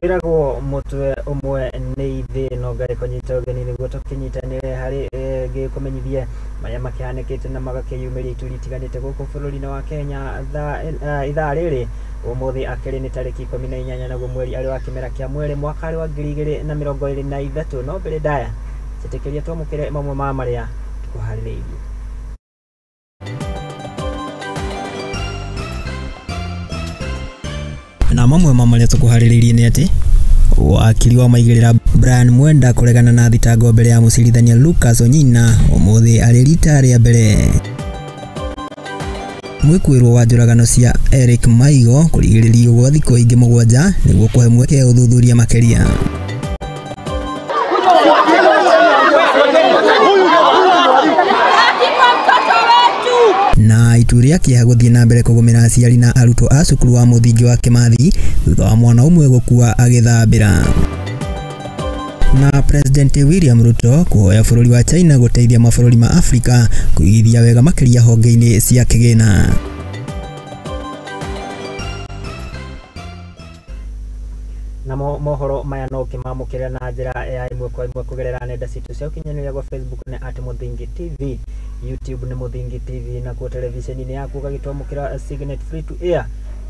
Kwiragwo mutwe umwe ni thino ngai kunyita ugeni niguo tukinyitanire hari gikumenyithie maria makihanekete na magakiyumiria ituri tiganite guku bururi-ini wa Kenya ithaa riri umuthi akiri ni tariki 18 naguo mweri ari wa kimera kia mweri mwaka ari wa 2023 no mbere daya citekeria twamukire mamwe ma maria tukuhaririirie. Na mamwe mamaria tukuhaririirie ni ati wakili wa maigirira Brian Mwenda kuregana na thitango mbere ya mucirithania Lucas Onyina umuthi ari rita ria mbere. Mwikwirwo wa njuragano cia Eric Maigo kurigiririo gwa thikũ ingĩ 7 niguo kuhe mweke uthuthuria makeria. Na ituria kia guthie na mbere kugumira aciari na arutwo a cukuru wa muthingi wa Kimathi thutha wa mwana umwe gukua agithambira. Na President William Ruto kuhoya bururi wa China guteithia mabũrũri ma Afrika kuigithia wega makeria honge-ini cia kigina. Na mohoro maya no kimamukira na njira ya imwe kwa imwe kugerera nenda citu cia ukinyaniria gwa Facebook ni @Muthingi TV, YouTube ni Muthingi TV, na kwa televisheni yaku gagitwamukira Signet free to air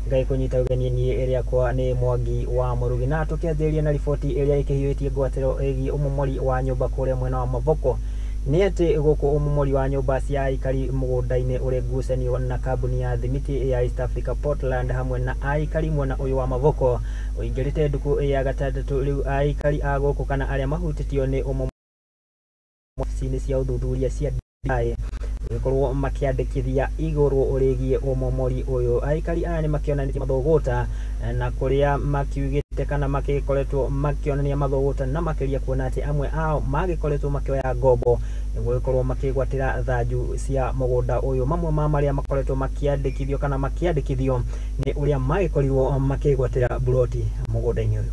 ngai kunyita ugeni ni area kwa ni Mwangi wa Murugi. Na tukianjiria na riboti area ikihiutie ngwatiro egi umumori wa nyumba kuria mwena wa Mavoko ni ati guku umumori wa nyumba cia aikari mugunda-ini uri ngucanio na kambuni ya thimiti ya East Africa Portland hamwe na aikari mwena uyu wa Mavoko uingirite nduku ya gatandatu riu aikari a guku kana aria mahutitio ni umumori cia uthuthuria cia DI gukorwo makiandikithia iguru urigie umumori uyu. Aikari aya ni makionanitie mathogota na kuria makiugite kana makikoretwo makionania mathogota na makeria kuona ati amwe ao magikoretwo makioya ngombo niguo gukorwo makigwatira thanju cia mugunda uyu. Mamwe ma maria makoretwo makiandikithio kana makiandikithio ni uria magikorirwo makigwatira buroti mugunda-ini uyu.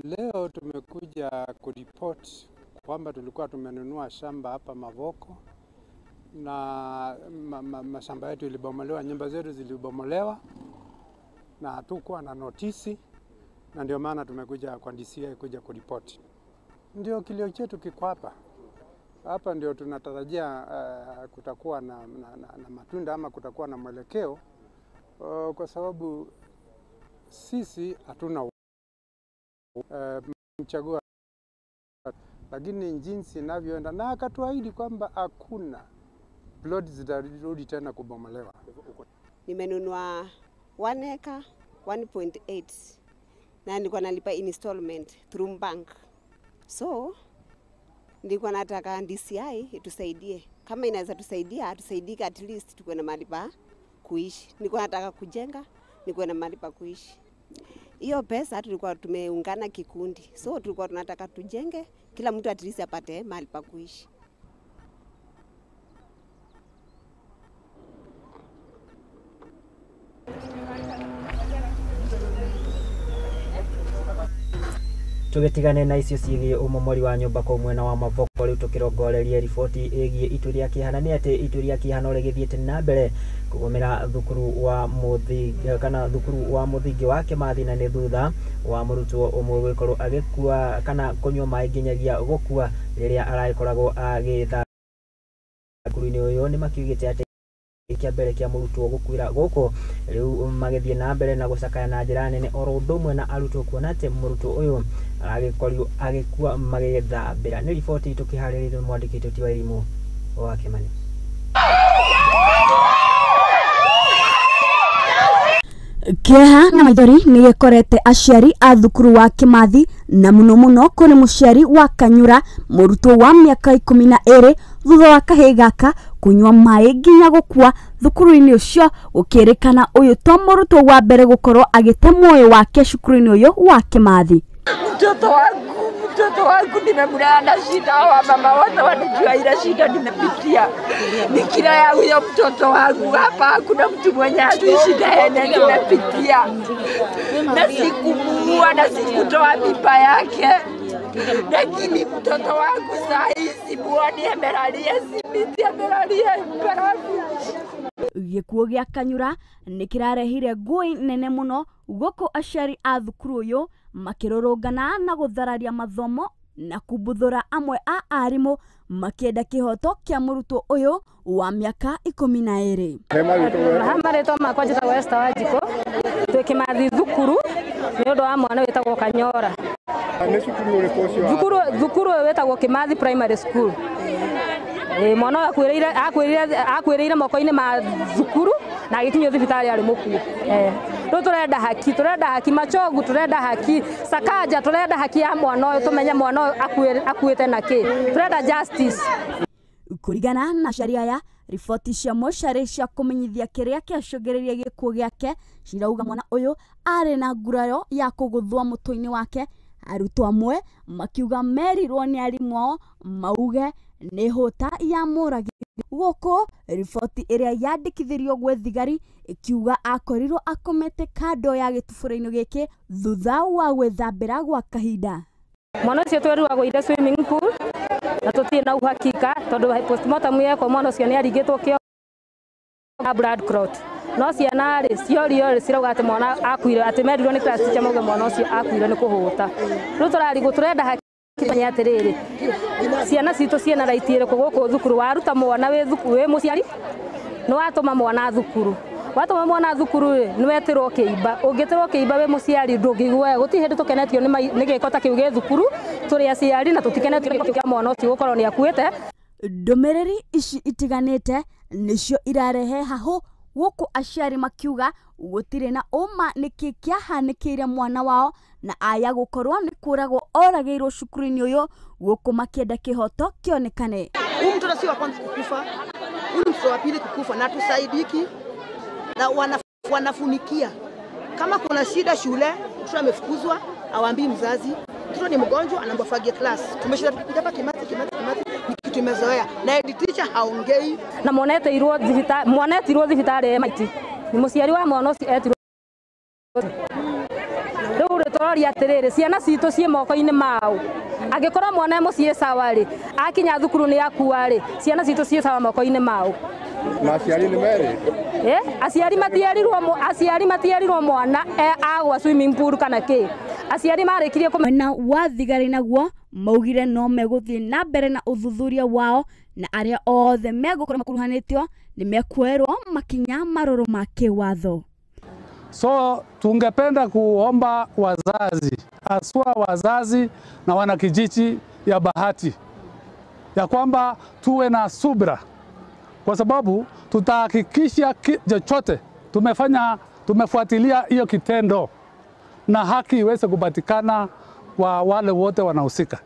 Leo tumekuja kuripoti kwamba tulikuwa tumenunua shamba hapa Mavoko na mashamba yetu ilibomolewa, nyumba zetu zilibomolewa na hatukuwa na notisi, na ndio maana tumekuja kwa DCI kuja kuripoti. Ndio kilio chetu kiko hapa. Hapa ndio tunatarajia kutakuwa na matunda ama kutakuwa na mwelekeo kwa sababu sisi hatuna mchagua, lakini jinsi inavyoenda na akatuahidi kwamba hakuna plot zitarudi tena kubomolewa. Nimenunua 1 acre 1.8 na nilikuwa nalipa installment through bank, so nilikuwa nataka DCI itusaidie, kama inaweza tusaidia tusaidike, at least tuwe na mahali pa kuishi. Nilikuwa nataka kujenga, nikuwe na mahali pa kuishi. Hiyo pesa tulikuwa tumeungana kikundi, so tulikuwa tunataka tujenge, kila mtu at least apate mahali pa kuishi. Tugetigane na icio ciigie umumori wa nyumba kwa mwena wa Mavoko riu tukirongoreria riboti igie ituria kihana ni ati ituria kihana rigithiete na mbere kugumira thukuru wa muthingi kana thukuru wa muthingi wa Kimathi, na ni thutha wa murutwo umwe gwikorwo agikua kana kunywa mai nginyagia gukua riria araikoragwo agitha thukuru-ini uyu. Ni makiugite ati kia mbere kia murutwo gukwira guku riu magithie na mbere na gucakaya na njira nene oro ndumwe na arutwo kuona ati murutwo uyu agikorio agikua magithambira. Ni riboti tukihaririirie mwandiki wa elimu wa Kimani. Kieha na maithori ni gikorete aciari a thukuru wa Kimathi na muno kuri muciari wa Kanyura murutwo wa miaka 12 thutha wa kahii gaka kunywa mai nginya gukua thukuru-ini ucio, ukirikana uyu to murutwo wa mbere gukorwo agite muoyo wake cukuru-ini uyu wa Kimathi. Mtoto wangu nimemlea na shida, wa mama wote wanajua ile shida nimepitia. Ni kila ya huyo mtoto wangu hapa, hakuna mtu mwenye ajui shida yenye nimepitia. Na sikumuua na sikutoa mimba yake. lakini mtoto wangu saa hizi muone amelalia simiti, amelalia barafu. Gikuo gĩa Kanyura nĩ kĩrarehire ngũĩ nene mũno gũkũ aciari a thukuru ũyũ makĩrũrũngana na gũthararia mathomo na kubuthũra amwe a arimũ makĩenda kĩhoto kĩa mũrutwo ũyũ wa mĩaka 12. Mamarĩtwa makwa njĩtagwo Esther Wanjikũ, twĩ kĩmathi thukuru nĩ ũndũ wa mwana wĩtagwo Kanyora. Thukuru wĩtagwo Kĩmathi Primary School. Mwana akwĩrĩire moko-inĩ ma thukuru na agĩkinyio thibitarĩ arĩ mũkuũ. Rĩu turenda haki Machogu, turenda haki Sakaja, turenda haki ya mwana ũyũ, tumenye mwana ũyũ akuĩte na kĩ. Turenda justice. Kũringana na aciari aya, riboti cia mocarĩ cia kũmenyithia kĩrĩa kĩacũngĩrĩirie gĩkuũ gĩake cirauga mwana ũyũ arĩ na ngurayo ya kũgũthwo mũtwe-inĩ wake. Arutwo amwe makiuga merirwo nĩ arimũ ao mauge nĩ hũta ya mũragi. Gũkũ riboti ĩrĩa yandĩkithirio gwĩ thigari ĩkiuga akorirwo akomete kando ya gĩtubũra-inĩ gĩkĩ thutha wa gwĩthambĩra gwa kahinda. Mwana ũcio twerirwo agũire swimming pool na tũtirĩ na uhakika tondũ postmortem yekwo mwana ũcio nĩ aringĩtwo kĩo blood clot. No ciana rĩ cirauga atĩ mwana akuire, atĩ merirwo nĩ class teacher mauge mwana ũcio akuire nĩ kũhũta. Rĩu turenda haki atĩrĩrĩ, ciana citũ ciena right ĩrĩkũ gũkũ thukuru? Waruta mwana wĩ mũciari nĩ watũma mwana thukuru. Watũma mwana thukuru nĩ wetirwo kĩimba. Ũngĩtirwo kĩimba wĩ mũciari ndũngĩigua. Gũtirĩ hĩndĩ tũkenetio nĩ gĩko ta kĩu gĩ thukuru, tũrĩ aciari na tũtikenetio nĩ gĩko kĩa mwana ũcio gũkorwo nĩ akuĩte. Ndũmĩrĩri ici itiganĩte nĩcio irarehe hahũ gũkũ aciari makiuga gũtirĩ na ũma nĩkĩ kĩahanĩkĩire mwana wao na aya gũkorwo nĩ kũragwo oragĩirwo cukuru-inĩ ũyũ, gũkũ makĩenda kĩhoto kĩonekane. Huyu mtoto si wa kwanza kukufa, huyu mtoto wa pili kukufa, na tusaidiki na wanafunikia. Kama kuna shida shule, mtoto amefukuzwa, awaambii mzazi, mtoto ni mgonjwa, anaambiwa class. Tumeshinda tukipita hapa Kimathi, tumezoea. Na head teacher haongei. Na mwana etirwo thibitarĩ maiti. Ni mũciari wa mwana ũcio etirwo. Rĩu tũroria atĩrĩrĩ, ciana citũ ciĩ moko-inĩ mao. Angĩkorwo mwana mũciĩ sawa rĩ, akinya thukuru nĩ akua rĩ, ciana citũ ciĩ sawa moko-inĩ mao. Na aciari nĩ merĩ? Aciari matierirwo mwana agwa swimming pool kana kĩ. Aciari marĩkirie mwena wa thigari naguo maugire no megũthiĩ na mbere na ũthuthuria wao na arĩa othe megũkorwo makuruhanĩtio nĩ mekuoerwo makinya marũrũ ma kĩwatho. So tungependa kuomba wazazi, haswa wazazi na wanakijiji ya Bahati, ya kwamba tuwe na subra, kwa sababu tutahakikisha chochote tumefuatilia hiyo kitendo na haki iweze kupatikana kwa wale wote wanahusika.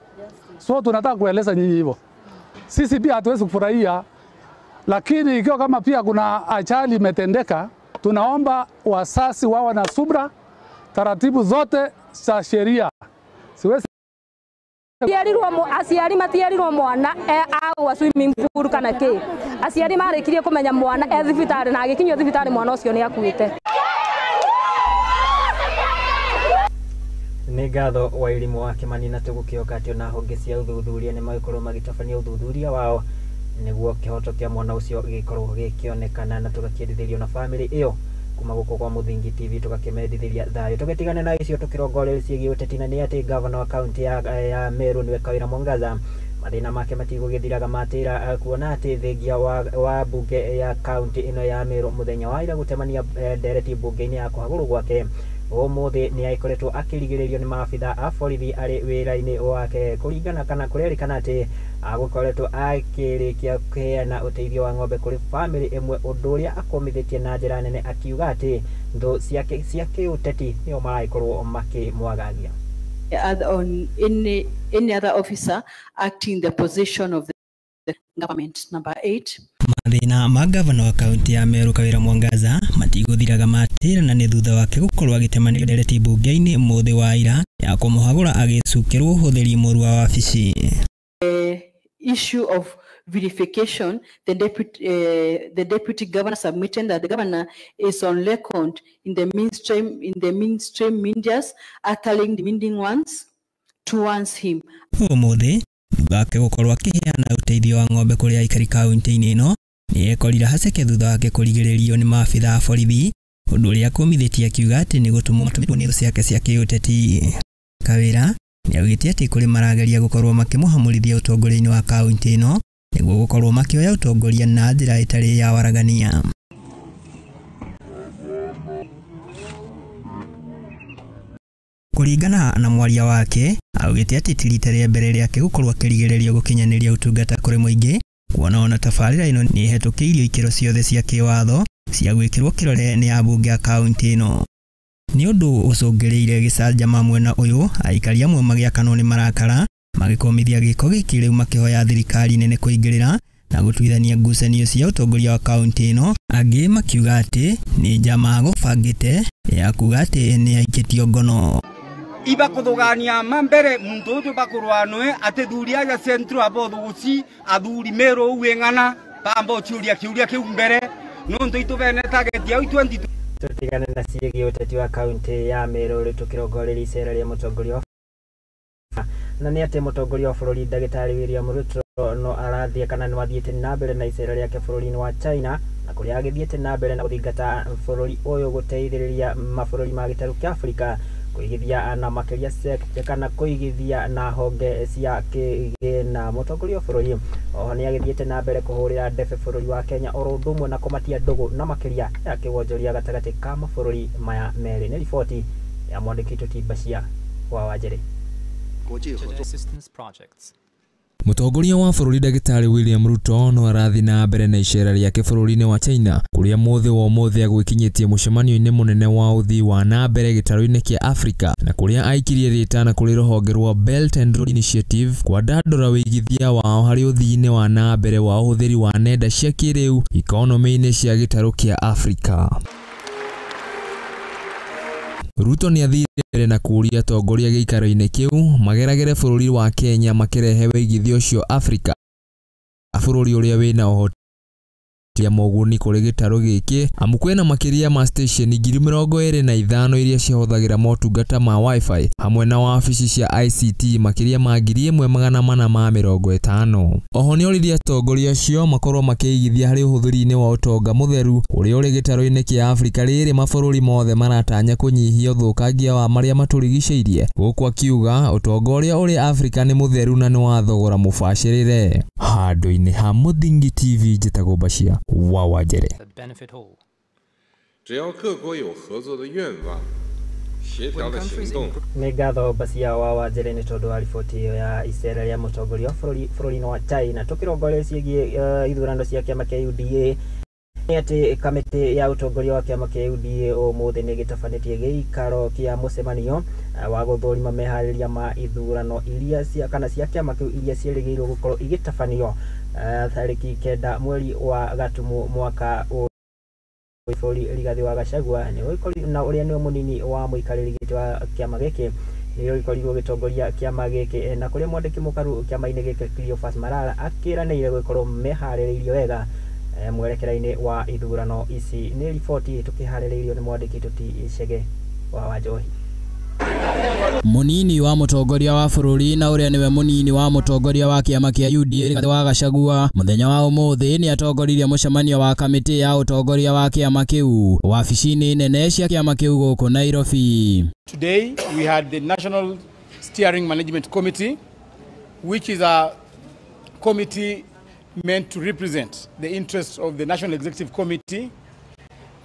So tunataka kueleza nyinyi hivyo. Sisi pia hatuwezi kufurahia, lakini ikiwa kama pia kuna ajali imetendeka, tunaomba wasasi wawe na subra, taratibu zote za sheria. Siwezi aciari matierirwo mwana agwa swimming pool kana kĩ. Aciari marĩkirie kũmenya mwana thibitarĩ na agĩkinyio thibitarĩ mwana ũcio nĩ akuĩte. Nĩ ngatho wa elimu wa Kimani na tũgũkĩoka atĩ na honge cia ũthuthuria nĩ magĩkorwo magĩtabania ũthuthuria wao nĩguo kĩhoto kĩa mwana ũcio gĩkorwo gĩkĩonekana na tũgakĩendithĩrio na family ĩyo. Kuma gũkũ kwa Muthingi TV tũgakĩmendithĩria thayũ. Tũgĩtigane na icio tũkĩrongoreria ciĩgiĩ ũteti na nĩ atĩ governor wa kaunti ya Meru nĩwe Kawĩra Mwangaza mathĩna make matigũgĩthiraga matĩra kuona atĩ thengia wa bunge ya kaunti ĩno ya Meru mũthenya wa ira gũtemania ndereti bunge-inĩ ya kũhagũrwo gwake. Ũmũthĩ nĩ akoretwo akĩrigĩrĩrio nĩ maabitha a borithi arĩ wĩra-inĩ wake kũringana kana kũrerĩkana atĩ agũkoretwo akĩrĩkia kũheana ũteithio wa ng'ombe kũrĩ family ĩmwe, ũndũ ũrĩa akomithĩtie na njĩra nene akiuga atĩ thũ cia kĩũteti nĩo maragĩkorwo makĩmwagagia. On any other officer acting in the position of the government. Number 8. Mathĩna ma gavana wa kaunti ya Meru Kawĩra Mwangaza matigũthiraga matĩra na nĩ thutha wake gũkorwo agĩtemanĩrio ndereti bunge-inĩ mũthĩ wa ira ya kũmũhagũra agĩcukĩrwo ũhũthĩri mũru wa wabici. Issue of verification, the deputy governor submitted that the governor is on record in the mainstream medias uttering demeaning ones towards him. Umuthi thutha gukorwo akiheana uteithio wa ng'ombe kuri aikari kaunti-inĩ ĩno nĩ ekorire haceke thutha wake kũrigĩrĩrio nĩ maabitha a borithi, ũndũ ũrĩa akũmithĩtie akiuga atĩ nĩ gũtũmwo matũmĩrwo nĩ ciake cia kĩũteti. Kawĩra nĩ augĩte atĩ kũrĩ marageria gũkorwo makĩmũhamũrithia ũtongoria-inĩ wa kaunti ĩno nĩguo gũkorwo makĩoya ũtongoria na njĩra ĩtarĩ ya waragania. Kũringana na mwaria wake, augĩte atĩ ti rita rĩa mbere rĩake gũkorwo akĩrigĩrĩrio gũkinyanĩria ũtungata kũrĩ mũingĩ, kuona ona tabarĩra ĩno nĩ ĩhetũkĩirio ikĩro ciothe cia kĩwatho cia gwĩkĩrwo kĩrore nĩ ambunge a kaunti ĩno. Nĩ ũndũ ũcũngĩrĩire gĩcanjama mwena ũyũ, aikari amwe magĩakanwo nĩ marakara magĩkomithia gĩko gĩkĩ rĩu makĩhoya thirikari nene kũingĩrĩra na gũtuithania ngucanio cia ũtongoria wa kaunti ĩno, angĩ makiuga atĩ nĩ njama gũbangĩte ya kuga atĩ nĩ aikĩtio ngono. Iba kuthugania mambere muntu uyu bakurwanwe ati thuri aja centro abothuguci athuri mero uwengana pambo churia kiuria kiu mbere nundu itubene target ya 20 tutigane na ciĩgiĩ ũteti wa kaunti ya Meru rĩ tũkĩrongoreria icera rĩa mũtongoria na nĩ atĩ mũtongoria wa bũrũri Ndagĩtarĩ William Ruto no arathiĩ kana nĩ wathiĩte na mbere na icera rĩake bũrũri-inĩ wa China, na kũrĩa agĩthiĩte na mbere na gũthingata bũrũri ũyũ gũteithĩrĩria mabũrũri ma gĩtarũ kĩa Afrika kuigithia na makiria kana kuigithia na honge cia kĩgĩna. Mũtongoria wa bũrũri oho nĩ agĩthiĩte na mbere kũhũrĩra ndebe bũrũri wa Kenya oro ũndũ ũmwe na kũmatia ndũgũ na makiria ya kĩwonjoria gatagatĩ ka mabũrũri maya merĩ. Nĩ riboti ya mwandĩki Tũtimbacia wa Wanjĩrĩ. Mũtongoria wa bũrũri Ndagĩtarĩ William Ruto no arathi na mbere na icera rĩake bũrũri-inĩ wa China, kũrĩa mũthĩ agwĩkinyĩtie mũcemanio-inĩ mũnene wa ũthii wa na mbere gĩtarũ-inĩ kĩa Afrika, na kũrĩa aikirie rĩtana kũrĩ rũhonge rwa Belt and Road Initiative kwandandũra wĩigithia wao harĩ ũthii-inĩ wa na mbere wa ũhũthĩri wa nenda cia kĩrĩu ikonomĩ-inĩ cia gĩtarũ kĩa Afrika. Ruto nĩ athire mbere na kũria atongoria gĩikaro-inĩ kĩu mageragere bũrũri wa Kenya makĩrehe wĩigithia ũcio Afrika, bũrũri ũrĩa wĩna ũhoti ya moguni kũrĩ gĩtarũ gĩkĩ, amu kwĩna makĩria ma station 25,000 iria cihũthagĩra motungata ma Wi-Fi hamwe na wabici cia ICT makĩria ma 1,450. Oho nĩ oririe atongoria acio makorwo makĩigithia harĩ ũhũthĩri-inĩ wa ũtonga mũtheru ũrĩa ũrĩ gĩtarũ-inĩ kĩa Afrika rĩrĩ mabũrũri mothe maratanya kũnyihia ũthũkangia wa marĩa matũrigicĩirie, gũkũ akiuga ũtonga ũrĩa ũrĩ Afrika nĩ mũtheru na nĩ wa thogora mũbacĩrĩre. Handũ-inĩ ha Mũthingi TV njĩtagwo Bacia wa Wanjĩrĩ. Nĩ ngatho Bacia wa Wanjĩrĩ nĩ tondũ wa riboti ĩyo ya icera rĩa mũtongoria wa bũrũri-inĩ wa China. Tũkĩrongoreria ciĩgiĩ ithurano cia kĩama kĩa UDA, nĩ atĩ kamĩtĩ ya ũtongoria wa kĩama kĩa UDA ũmũthĩ nĩ gĩtabanĩtie gĩikaro kĩa mũcemanio wa gũthũrima meharĩrĩria ma ithurano iria cia kĩama kĩu iria ciĩrĩgĩrĩirwo gũkorwo igĩtabanio tarĩki 9 mweri wa Gatumu mwaka bũrũri Rigathi wa Gachagua na ũrĩa nĩ mũnini wa mũikarĩri gĩtĩ wa kĩama gĩkĩ nĩ ũkorirwo gĩtongoria kĩama gĩkĩ, na kũrĩa mwandĩki mũkaru kĩama-inĩ gĩkĩ Cleophas Malala akĩranĩire gũkorwo meharĩrĩirio wega mwerekera-inĩ wa ithurano ici. Nĩ riboti tũkĩharĩrĩirio nĩ mwandĩki Tũticege wa Wanjohi. Munini wa mũtongoria wa bũrũri na ũrĩa nĩwe munini wa mũtongoria wa kĩama kĩa UDA Rigathi wa Gachagua mũthenya wa ũmũthĩ nĩ atongoririe mũcemanio wa kamĩtĩ ya ũtongoria wa kĩama kĩu wabici-inĩ nene cia kĩama kĩu gũkũ Nairobi. Today we had the National Steering Management Committee, which is a committee meant to represent the interests of the National Executive Committee,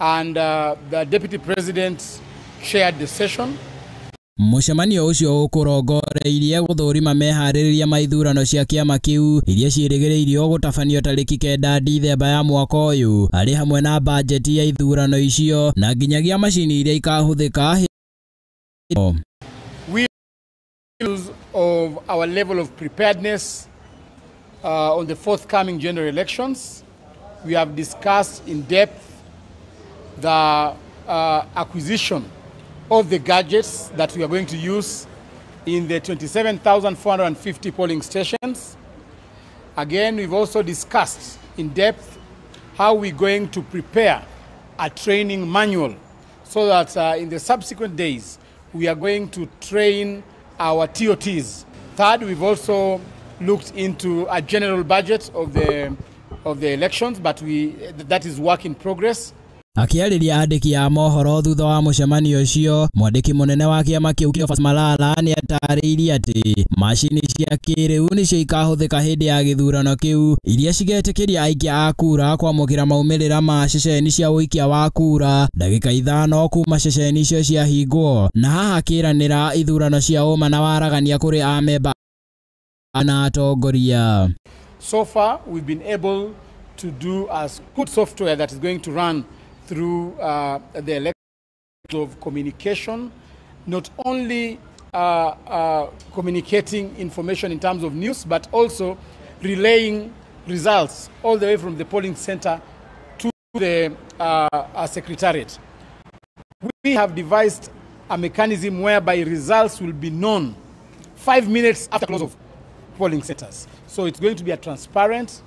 and the Deputy President chaired the session. Mũcemanio ũcio ũkũrongoreirie gũthũrima meharĩrĩria ma ithurano cia kĩama kĩu iria ciĩrĩgĩrĩirio gũtabanio tarĩki 9 Dithemba ya mwaka ũyũ, arĩ hamwe na bajeti ya ithurano icio na nginyagia macini iria ikahũthĩka. We of our level of preparedness on the forthcoming general elections. We have discussed in depth the acquisition of the gadgets that we are going to use in the 27,450 polling stations. Again, we've also discussed in depth how we're going to prepare a training manual so that in the subsequent days, we are going to train our TOTs. Third, we've also looked into a general budget of the elections, but that is work in progress. Akiarĩria andĩki a mohoro thutha wa mũcemanio ũcio, mwandĩki mũnene wa kĩama kĩu Cleophas Malala nĩ atarĩirie atĩ macini cia kĩrĩu nĩcio ikahũthĩka hĩndĩ ya gĩthurano kĩu, iria cigetĩkĩria aikia a kura kwamũkĩra maumĩrĩra ma ceceni cia ũikia wa kura ndagĩka ithano kuma ceceni icio ciahingwo, na haha akĩranĩra ithurano cia ũma na waragania kũrĩ amemba na atongoria. So far, we've been able to do a good software that is going to run through the electric of communication, not only communicating information in terms of news, but also relaying results all the way from the polling center to the secretariat. We have devised a mechanism whereby results will be known 5 minutes after close of polling centers. So it's going to be a transparent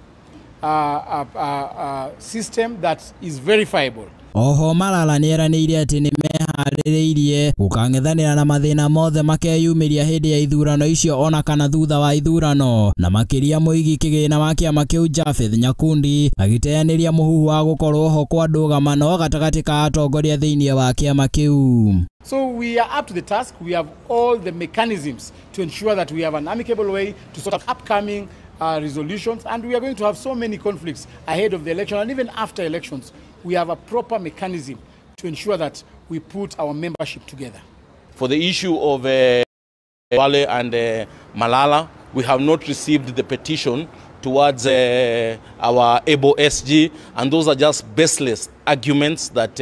system that is verifiable. Oho Malala nĩeranĩire atĩ nĩ meharĩrĩirie gũkang'ethanĩra na mathĩna mothe makeyumĩria hĩndĩ ya ithurano icio ona kana thutha wa ithurano, na makĩria mũigi kĩgĩna wa kĩama kĩu Japheth Nyakundi agĩteanĩria mũhuhu wa gũkorwo ho kwa ndũgamano gatagatĩ ka atongoria thĩinĩ wa kĩama kĩu. So we are up to the task. We have all the mechanisms to ensure that we have an amicable way to sort of upcoming resolutions, and we are going to have so many conflicts ahead of the election and even after elections. We have a proper mechanism to ensure that we put our membership together. For the issue of Wale and Malala, we have not received the petition towards our ABO SG, and those are just baseless arguments that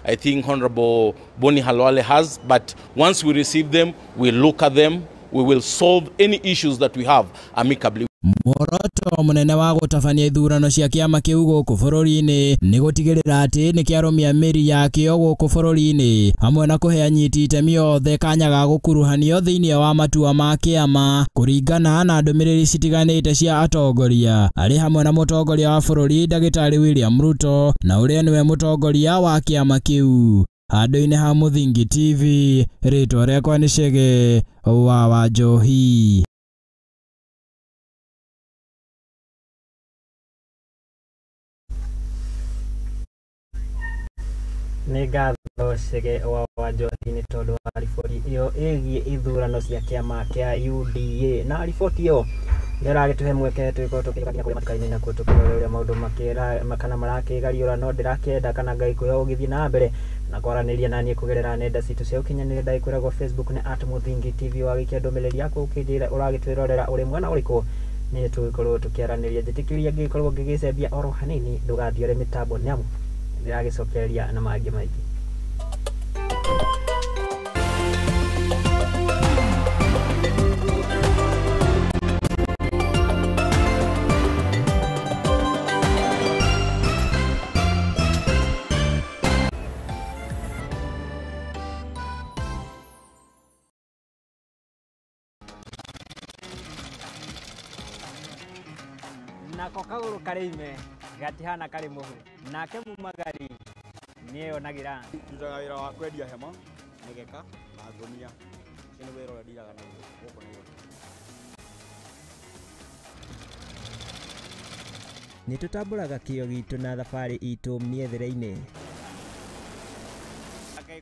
I think Honorable Boni Halwale has. But once we receive them, we look at them, we will solve any issues that we have amicably. Muoroto mũnene wa gũtabania ithurano cia kĩama kĩu gũkũ bũrũri-inĩ nĩ gũtigĩrĩra atĩ nĩ kĩarũmia mĩri yakĩo gũkũ bũrũri-inĩ, hamwe na kũhe anyiti itemi othe kanya ga gũkuruhanio thĩinĩ wa matua ma kĩama kũringana na ndũmĩrĩri citiganĩte cia atongoria, arĩ hamwe na mũtongoria wa bũrũri Ndagĩtarĩ William Ruto na ũrĩa nĩwe mũtongoria wa kĩama kĩu. Handũ-inĩ ha Mũthingi TV, rĩtwa rĩakwa nĩ Chege wa Wanjohi. Nĩ ngatho Chege wa Wanjohi nĩ tondũ wa riboti ĩyo ĩgiĩ ithurano cia kĩama kĩa UDA, na riboti ĩyo nĩ ĩragĩtũhe mweke twĩkorwo tũkĩgania kũrĩa matuka-inĩ na kũrora ũrĩa maũndũ makana marakĩgariũra, no ndĩrakĩenda kana ngagĩkwĩra ũgĩthiĩ na mbere na kwaranĩria na niĩ kũgerera nenda citũ cia ũkinyanĩria. Ndagĩkwĩragwo Facebook nĩ @Muthingi TV, wagĩikia ndũmĩrĩri yaku ũkĩnjĩra ũragĩtwĩrorera ũrĩ mwena ũrĩkũ, nĩ tũgĩkorwo tũkĩaranĩria. Njĩtĩkĩria ngĩkorwo ngĩgĩcembia oro hanini, ndũgathiore mĩtambo nĩamu ndĩragĩcokereria na mangĩ maingĩ. Nako kagũrũ karĩime gatihana karĩ mũhu, nake mumagari nĩeyonagĩra. Ndutaga wĩra wa kwendia hema, mĩgeka na ngũnia. Ũcio nĩ wĩra ũrĩa ndiraga naguo gũkũ Nairobi. Nĩ tũtambũraga kĩyo gitũ na thabarĩ itũ mĩethere-inĩ.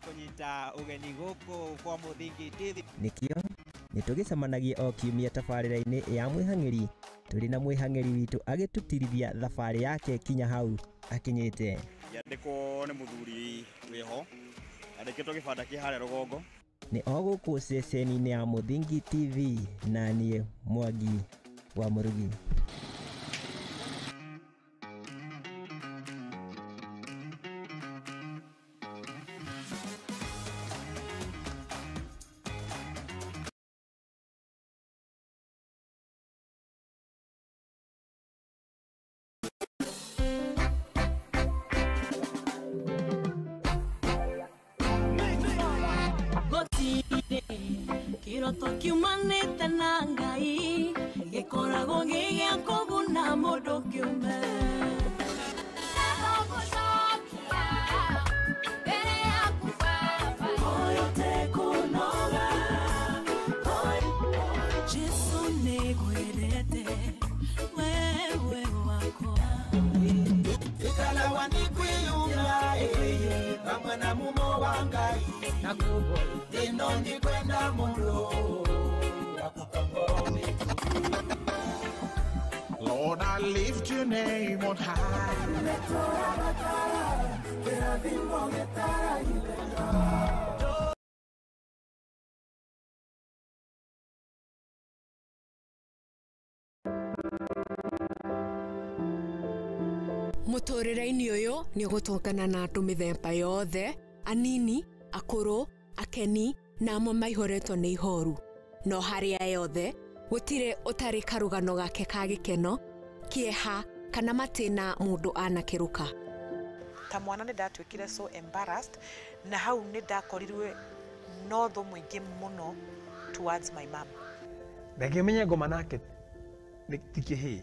Kũnyita ũgeni gũkũ kwa Muthingi TV. Nĩkĩo nĩ tũgĩcemanagia o kiumia tabarĩra-inĩ ya mwĩhang'ĩri, tũrĩ na mwĩhang'ĩri witũ agĩtũtirithia thabarĩ yake kinya hau akinyĩte. Yandĩkwo nĩ mũthuri wĩho, yandĩkĩtwo gĩbanda kĩ harĩa rũgongo. Nĩ o gũkũ ceceni-inĩ ya Muthingi TV, na niĩ Mwangi wa Murugi. Kiroto kiumanĩte na Ngai gĩkoragwo gĩgĩa kũguna mũndũ kĩũmbe. dunia kamwe na mumo wangai nakubo ndinongi kwenda mulo Lord, I lift your name on high. Mutorere-ini uyu ni gutongana na andu mithemba yothe, anini, akuru, akeni na amwe maihoretwo ni ihoru. No haria yothe gutire utari karugano gake ka gikeno, kieha kana matina mundu anakiruka. Ta mwana ni ndatwikire so embarrassed na hau ni ndakorirwe no tho mwingi muno towards my mom. Ndakimenya ngoma nake tikihi.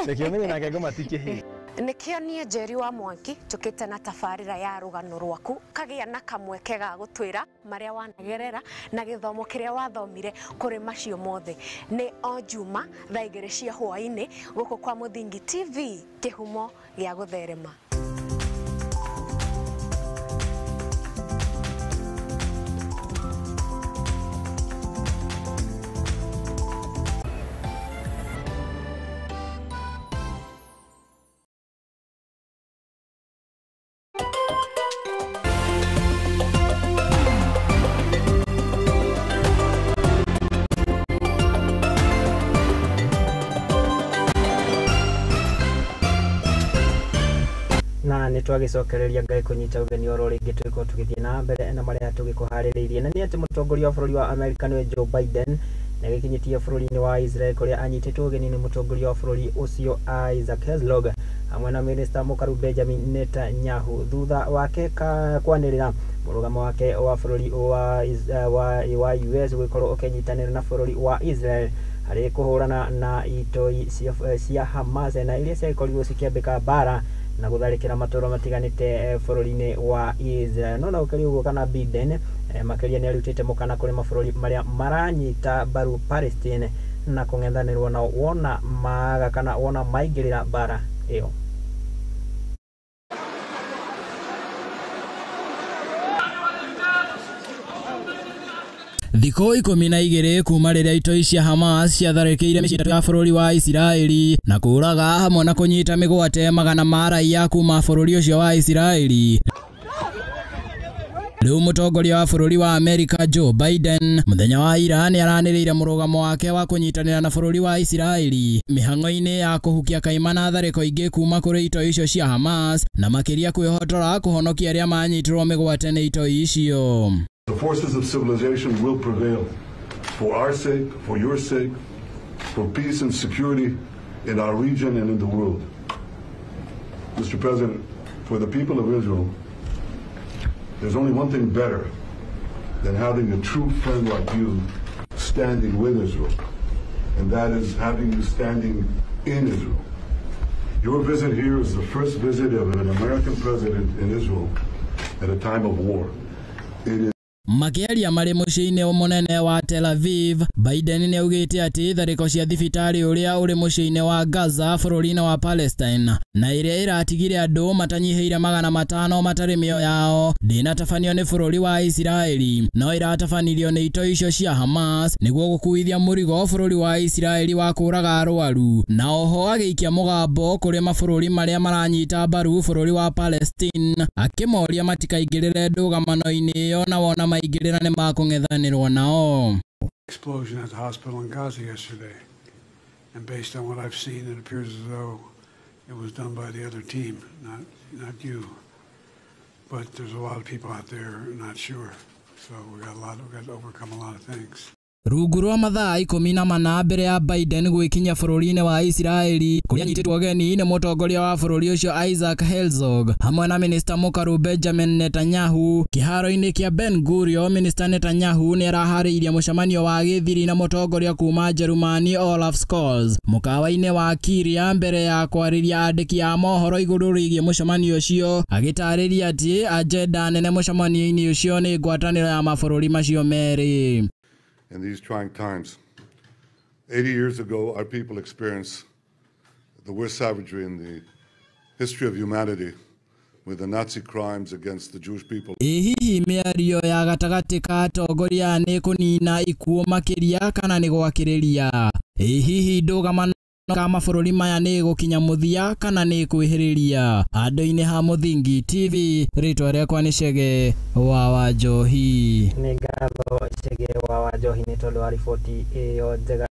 Ndakimenya nake ngoma tikihi. Nikio nie Njeri wa Mwangi tukite na tabarira ya rugano rwaku kagia na kamweke ga gutwira maria wanagerera na githomo kiria wathomire kuri macio mothe ni o Juma thaa 2 cia hwaini guku kwa Muthingi TV kihumo gia gutherema. Na nĩ twagicokereria Ngai kunyita ugeni oro ringi twiko tugithie na mbere na maria tugikuhaririirie na ni ati mutongoria wa bũrũri wa America nĩ Joe Biden na gikinyitie bũrũri-inĩ wa Israel kuria anyitĩtwo ugeni nĩ mutongoria wa bũrũri ucio Isaac Herzog hamwe na minister mukaru Benjamin Netanyahu thutha wake kwanĩrĩra mũrũgamo wake wa bũrũri wa US gũkorwo ũkinyitanĩra na bũrũri wa Israel harĩ kũhũrana na itoi cia Hamas na iria ciakorirwo cikiambĩka bara na gutharikira matũra matiganite bũrũri-inĩ wa Israel. No na ukari uguo kana Biden makiria ni arutite mukana kuri mabũrũri maria maranyita baru Palestine na kung'ethanĩrwo na wona maga kana wona maingĩrĩra bara iyo. Thikũ 12 kuma rĩrĩa itoi cia Hamas ciatharĩkĩire mĩciĩ ya bũrũri wa Isiraeli na kũraga hamwe na kũnyita mĩgwate magana ma raia kuma bũrũri ũcio wa Isiraeli. Rĩu mũtongoria wa bũrũri wa America Joe Biden mũthenya wa ira nĩ aranĩrĩire mũrũgamo wake wa kũnyitanĩra na bũrũri wa Isiraeli mĩhang'o-inĩ ya kũhukia kaimana tharĩko ingĩ kuma kũrĩ itoi icio cia Hamas na makĩria kwĩhotora kũhonokia arĩa manyitirwo mĩgwate nĩ itoi icio. The forces of civilization will prevail for our sake, for your sake, for peace and security in our region and in the world. Mr. President, for the people of Israel, there's only one thing better than having a true friend like you standing with Israel, and that is having you standing in Israel. Your visit here is the first visit of an American president in Israel at a time of war. It is Makiaria marĩ mũciĩ-inĩ mũnene wa Tel Aviv, Biden nĩ augĩte atĩ tharĩko cia thibitarĩ ũrĩa ũrĩ mũciĩ-inĩ wa Gaza bũrũri-inĩ wa Palestine na ĩrĩa ĩratigire andũ matanyihĩire 500 matarĩ mĩoyo yao ndĩnatabanio nĩ bũrũri wa Isiraeli no ĩratabanirio nĩ itoi icio cia Hamas nĩguo gũkuithia mũrigo bũrũri wa Isiraeli wa kũraga arwaru na oho agĩikia mũgambo kũrĩ mabũrũri marĩa maranyita mbaru bũrũri wa Palestine akĩmoria matikaingĩrĩre ndũgamano-inĩ ĩyo na wona maingĩrĩra nĩ makũng'ethanĩrwo nao. Explosion at the hospital in Gaza yesterday, and based on what I've seen, it appears as though it was done by the other team, not you. But there's a lot of people out there not sure, so we got to overcome a lot of things. Rungu rwa mathaa 14 mbere ya Biden gwĩkinya bũrũri-inĩ wa Isiraeli kũrĩa anyitĩtwo ũgeni nĩ mũtongoria wa bũrũri ũcio Isaac Herzog hamwe na minister mũkaru Benjamin Netanyahu kĩharo-inĩ kĩa Ben Gurion. Minister Netanyahu nĩ araharĩirie mũcemanio wa gĩthiri na mũtongoria kuma Jerumani Olaf Scholz mũkawa-inĩ wa Kiria mbere ya kwarĩria andĩki a mohoro igũrũ rĩgiĩ mũcemanio ũcio agĩtarĩria atĩ agenda nene mũcemanio-inĩ ũcio nĩ ngwatanĩro ya mabũrũri macio merĩ. In these trying times, 80 years ago, our people experienced the worst savagery in the history of humanity with the Nazi crimes against the Jewish people. Hihi mĩario ya gatagati ka atongoria nĩ kũnina ikuũ makĩria kana nĩ gwakĩrĩria? Hihi ndũgamano ka mabũrũri maya nĩ gũkinya mũthia kana nĩ kwĩhĩrĩria? Handũ-inĩ ha Mũthingi TV, rĩtwa rĩakwa nĩ Chege wa Njohi. Nĩ ngatho Chege wa Njohi nĩ tondũ wa riboti ĩyo njega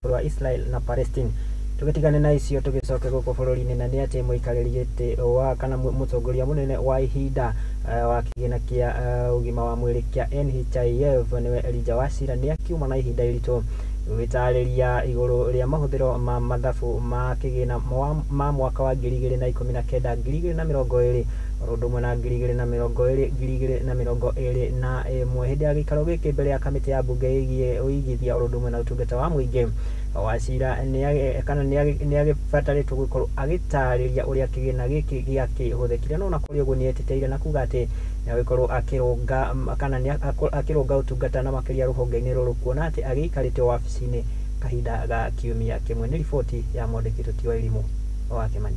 wa Israel na Palestine. Tugetigane na icio tugicoke guko bũrũri-inĩ na nĩ atĩ mũikarĩri gĩtĩ wa kana mũtongoria mũnene wa ihinda wa kĩgĩna kĩa ũgima wa mwĩrĩ kĩa NHIF niwe Elijah Wachira nĩ akiuma na ihinda iritũ gũtarĩria igũrũ rĩa mahũthĩro ma mathabu ma kĩgĩna ma mwaka wa 2019 2020 ũndũ ũmwe na 2020 2021 hĩndĩ ya gĩikaro gĩkĩ mbere ya kamĩtĩ ya mbunge ĩgiĩ ũigithia ũndũ ũmwe na ũtungata wa mũingĩ. Wachira nĩ agĩbatarĩtwo gũkorwo agĩtarĩria ũrĩa kĩgĩna gĩkĩ gĩakĩhũthĩkire no na kũrĩ ũguo nĩ etĩteire na kuga atĩ nĩ agĩkorwo akĩrũnga kana nĩ akĩrũnga ũtungata na makĩria rũhonge-inĩ rũrũ kuona atĩ agĩikarĩte wabici-inĩ kahinda ga kiumia kĩmwe. Nĩ riboti ya mwandĩki Tuti wa Irimũ wa Kĩmani.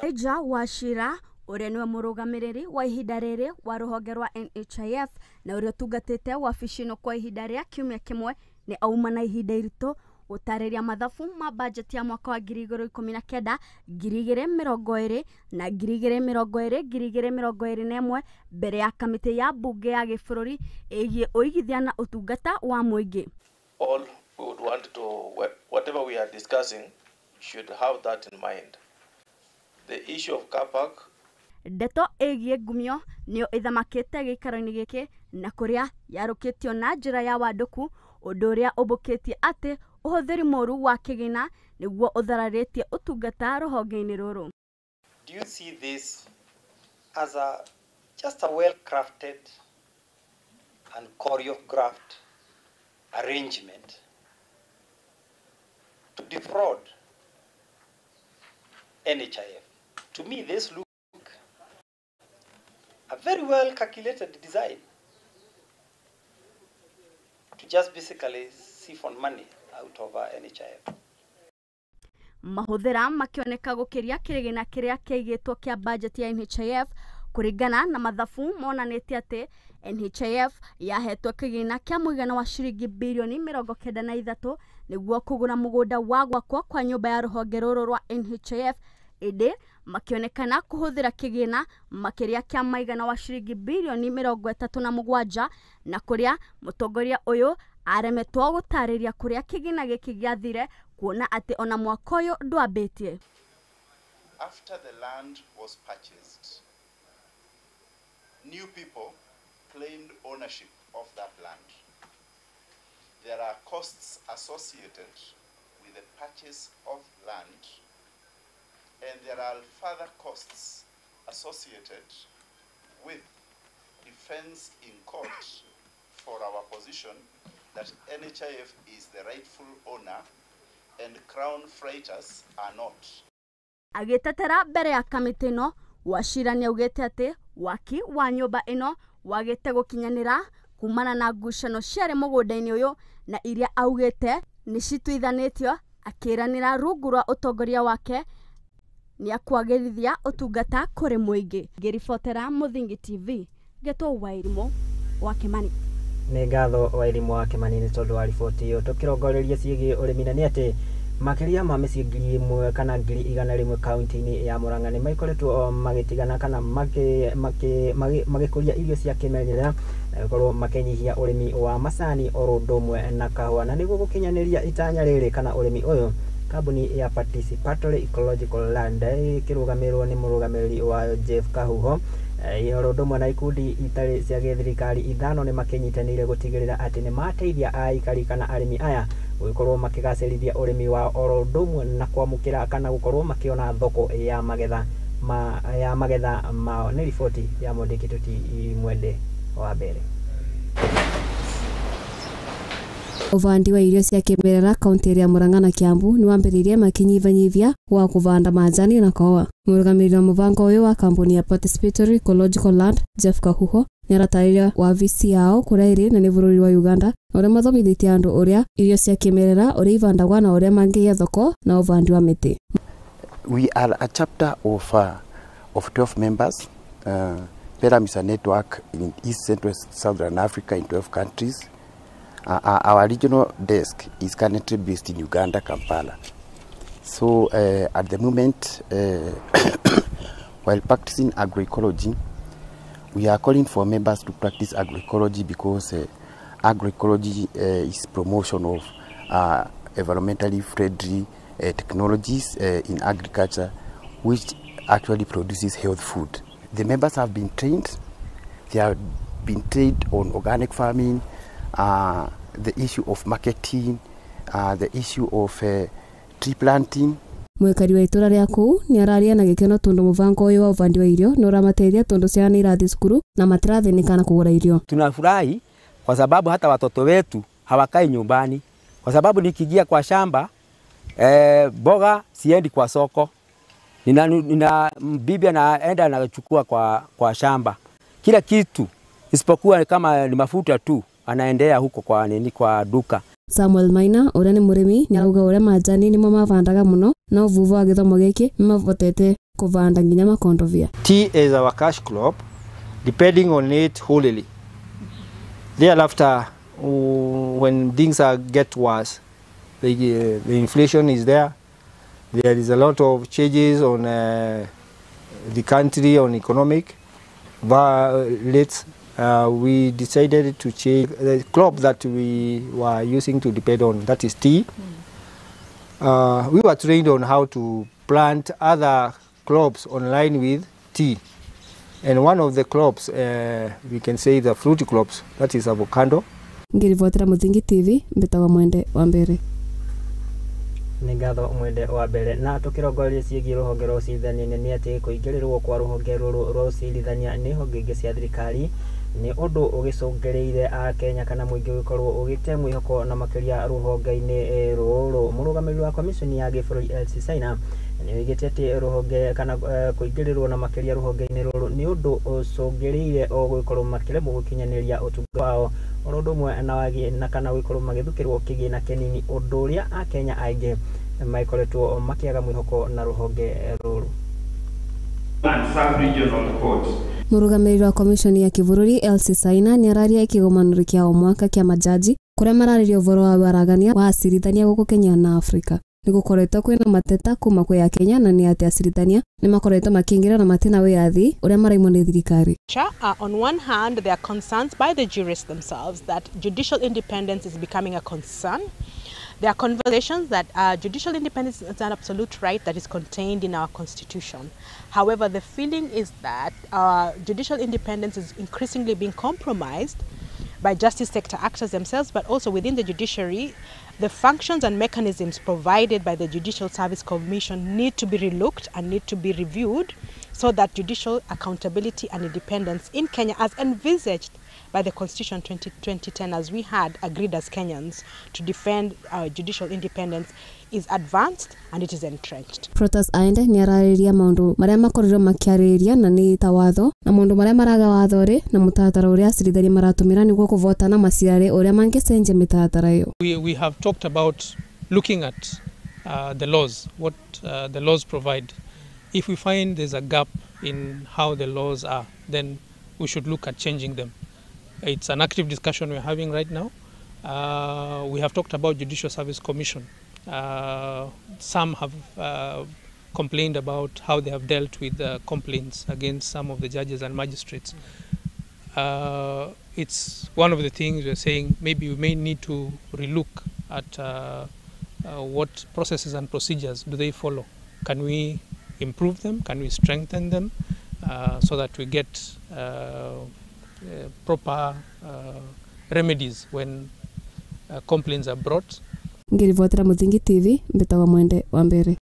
Elijah Wachira ũrĩa nĩwe mũrũgamĩrĩri wa ihinda rĩrĩ wa rũhonge rwa NHIF na ũrĩa ũtungatĩte wabici-ino kwa ihinda rĩa kiumia kĩmwe nĩ auma na ihinda iritũ gũtarĩria mathabu ma bajeti ya mwaka wa 2019 2020 na 2021 mbere ya kamĩtĩ ya mbunge ya gĩbũrũri ĩgiĩ ũigithia na ũtungata wa mũingĩ. All we would want to, whatever we are discussing, should have that in mind. The issue of car park. Ndeto ĩgiĩ ngumio nĩyo ĩthamakĩte gĩikaro-inĩ gĩkĩ na kũrĩa yarũkĩtio na njĩra ya wandũku ũndũ ũrĩa ũmbũkĩtie atĩ ũhũthĩri mũru wa kĩgĩna nĩguo ũthararĩtie ũtungata rũhonge-inĩ rũrũ. Do you see this as just a well-crafted and choreographed arrangement to defraud NHIF? To me, this looks a very well calculated design to just basically siphon money out of NHIF. Mahũthĩra makĩoneka gũkĩria kĩgĩna kĩrĩa kĩigĩtwo kĩa budget ya NHIF kũringana na mathabu monanĩtie atĩ NHIF yahetwo kĩgĩna kĩa mũigana wa ciringi birioni 93 nĩguo kũgũra mũgũnda wa gwakwo kwa nyũmba ya rũhonge rũrũ rwa NHIF. Ĩndĩ makĩonekana kũhũthĩra kĩgĩna makĩria kĩa maigana wa ciringi birioni 37 na kũrĩa mũtongoria ũyũ aremetwo gũtarĩria kũrĩa kĩgĩna gĩkĩ gĩathire kuona atĩ ona mwaka ũyũ ndwambĩtie. After the land was purchased, new people claimed ownership of that land. There are costs associated with the purchase of land, and there are further costs associated with defense in court for our position that NHIF is the rightful owner and Crown Freighters are not. Agĩtetera mbere ya kamĩtĩ ĩno, Wachira nĩaugĩte atĩ waki wa nyũmba ĩno wagĩte gũkinyanĩra kumana na ngucanio ciarĩ mũgũnda-inĩ ũyũ na iria augĩte nĩ cituithanĩtio akĩranĩra rungu rwa ũtongoria wake nĩ akwagĩrithia ũtungata kũrĩ mũingĩ. Ngĩribotera Mũthingi TV, Getwo wa Irimũ wa Kĩmani. Nĩ ngatho wa Irimũ wa Kĩmani nĩ tondũ wa riboti ĩyo. Tũkĩrongoreria ciĩgiĩ ũrĩmi na nĩ atĩ makĩria ma mĩciĩ 1,000 kana 100,000 kaunti-inĩ ya Murang'a nĩ maikoretwo magĩtigana kana magĩkũria irio cia kĩmerera na gũkorwo makĩnyihia ũrĩmi wa macani oro ũndũ ũmwe na kahũa. Na nĩguo gũkinyanĩria itanya rĩrĩ kana ũrĩmi ũyũ, kambuni ya Participatory Ecological Land ĩkĩrũgamĩrĩrwo nĩ mũrũgamĩrĩri wa Jeff Kahuho oro ũndũ ũmwe na ikundi itarĩ cia gĩthirikari ithano nĩ makĩnyitanĩire gũtigĩrĩra atĩ nĩ mateithia aikari kana arĩmi aya gũkorwo makĩgacĩrithia ũrĩmi wa oro ũndũ ũmwe na kwamũkĩra kana gũkorwo makĩona thoko ya magetha mao. Nĩ riboti ya mwandĩki Tuti Mwende wa mbere. Ũvandi wa irio cia kĩmerera kaunti ya Murang'a na Kiambu nĩ wambĩrĩirie makinyivanyivia wa kũvanda majani na kahũa. Mũrũgamĩrĩri wa mũbango ũyũ wa kambuni ya Participatory Ecological Land Jeff Kahuho nĩaratarĩria wabici yao kũrĩa ĩrĩ na nĩ bũrũri wa Uganda ũrĩa mathomithĩtie andũ ũrĩa irio cia kĩmerera ũrĩa ivandagwa na ũrĩa mangĩgĩa thoko na ũvandi wa mĩtĩ. We are a chapter of 12 members. PERAM is a network in East, Central, Southern Africa in 12 countries. Our regional desk is currently based in Uganda, Kampala. So at the moment, while practicing agroecology, we are calling for members to practice agroecology because agroecology is promotion of environmentally friendly technologies in agriculture, which actually produces health food. The members have been trained. They have been trained on organic farming, the issue of marketing, the issue of tree planting. Mwekari wa itura ria kuu ni araria na gikeno tundu muvango uyu wa uvandi wa irio ni uramateithia tundu ciana irathi cukuru na matirathinika na kugura irio. Tunafurahi kwa sababu hata watoto wetu hawakai nyumbani, kwa sababu nikiingia kwa shamba boga siendi kwa soko, nina bibi anaenda anachukua kwa shamba kila kitu isipokuwa kama ni mafuta tu anaendea huko kwa duka. Samuel Maina uria ni murimi ni auga uria majani ni mavandaga muno na uvuvu wa githomo giki mavotete kuvanda nginya makondovia. Tea is our cash crop, depending on it wholly. Thereafter, when things get worse, the inflation is there. There is a lot of changes on the country on economic rates. We decided to change the crop that we were using to depend on, that is tea. We were trained on how to plant other crops on line with tea. And one of the crops, we can say the fruit crops, that is avocado. Ngirivotera Muthingi TV, mbetawa Mwende wa mbere. Nĩ ngatho Mwende wa mbere na tukirongoreria ciĩgiĩ rũhonge rwa ũcirithania nĩ atĩ kũingĩrĩrwo kwa rũhonge rũrũ rwa ũcirithania nĩ honge ingĩ cia thirikari nĩ ũndũ ũgĩcũngĩrĩire Akenya kana mũingĩ gũkorwo ũgĩte mwĩhoko na makĩria rũhonge-inĩ rũrũ. Mũrũgamĩrĩri wa komishoni ya gĩbũrũri LC Saina nĩ oigĩte atĩ rũhonge kana kũingĩrĩrwo na makĩria rũhonge-inĩ rũrũ nĩ ũndũ ũcũngĩrĩire gũkorwo makĩremwo gũkinyanĩria ũtungata wao ũndũ ũmwe na wagi na kana gũkorwo magĩthukĩrwo kĩgĩna kĩnini ũndũ ũrĩa Akenya aingĩ maikoretwo makĩaga mwĩhoko na rũhonge rũrũ. Mũrũgamĩrĩri wa komishoni ya kĩbũrũri LC Saina nĩ araria kĩgomano kĩa o mwaka kĩa majaji kũrĩa mararĩria ũhoro wa waragania wa acirithania gũkũ Kenya na Afrika. Nĩ gũkoretwo kwĩna mateta kuma kwĩ Akenya na nĩ atĩ acirithania nĩ makoretwo makĩingĩra na matina wĩyathi ũrĩa maraimwo nĩ thirikari. On one hand, there are concerns by the jurists themselves that judicial independence is becoming a concern. There are conversations that judicial independence is an absolute right that is contained in our constitution. However, the feeling is that judicial independence is increasingly being compromised by justice sector actors themselves, but also within the judiciary. The functions and mechanisms provided by the Judicial Service Commission need to be relooked and need to be reviewed so that judicial accountability and independence in Kenya, as envisaged by the Constitution 2010, as we had agreed as Kenyans to defend judicial independence, is advanced and it is entrenched. Protas aende ni ararĩria maũndũ marĩa makorirwo makĩarĩrĩria na nĩ ta watho na maũndũ marĩa maraga watho rĩ na mũtaratara ũrĩa acirithania maratũmĩra nĩguo kũvotana macirarĩ ũrĩa mangĩcenjia mĩtaratara ĩyo. We have talked about looking at the laws, what the laws provide. If we find there's a gap in how the laws are, then we should look at changing them. It's an active discussion we're having right now. We have talked about Judicial Service Commission. Some have complained about how they have dealt with complaints against some of the judges and magistrates. It's one of the things we're saying maybe we may need to relook at what processes and procedures do they follow. Can we improve them? Can we strengthen them so that we get proper remedies when complaints are brought? Ngirivotera Muthingi TV, mbetawa Mwende wa mbere.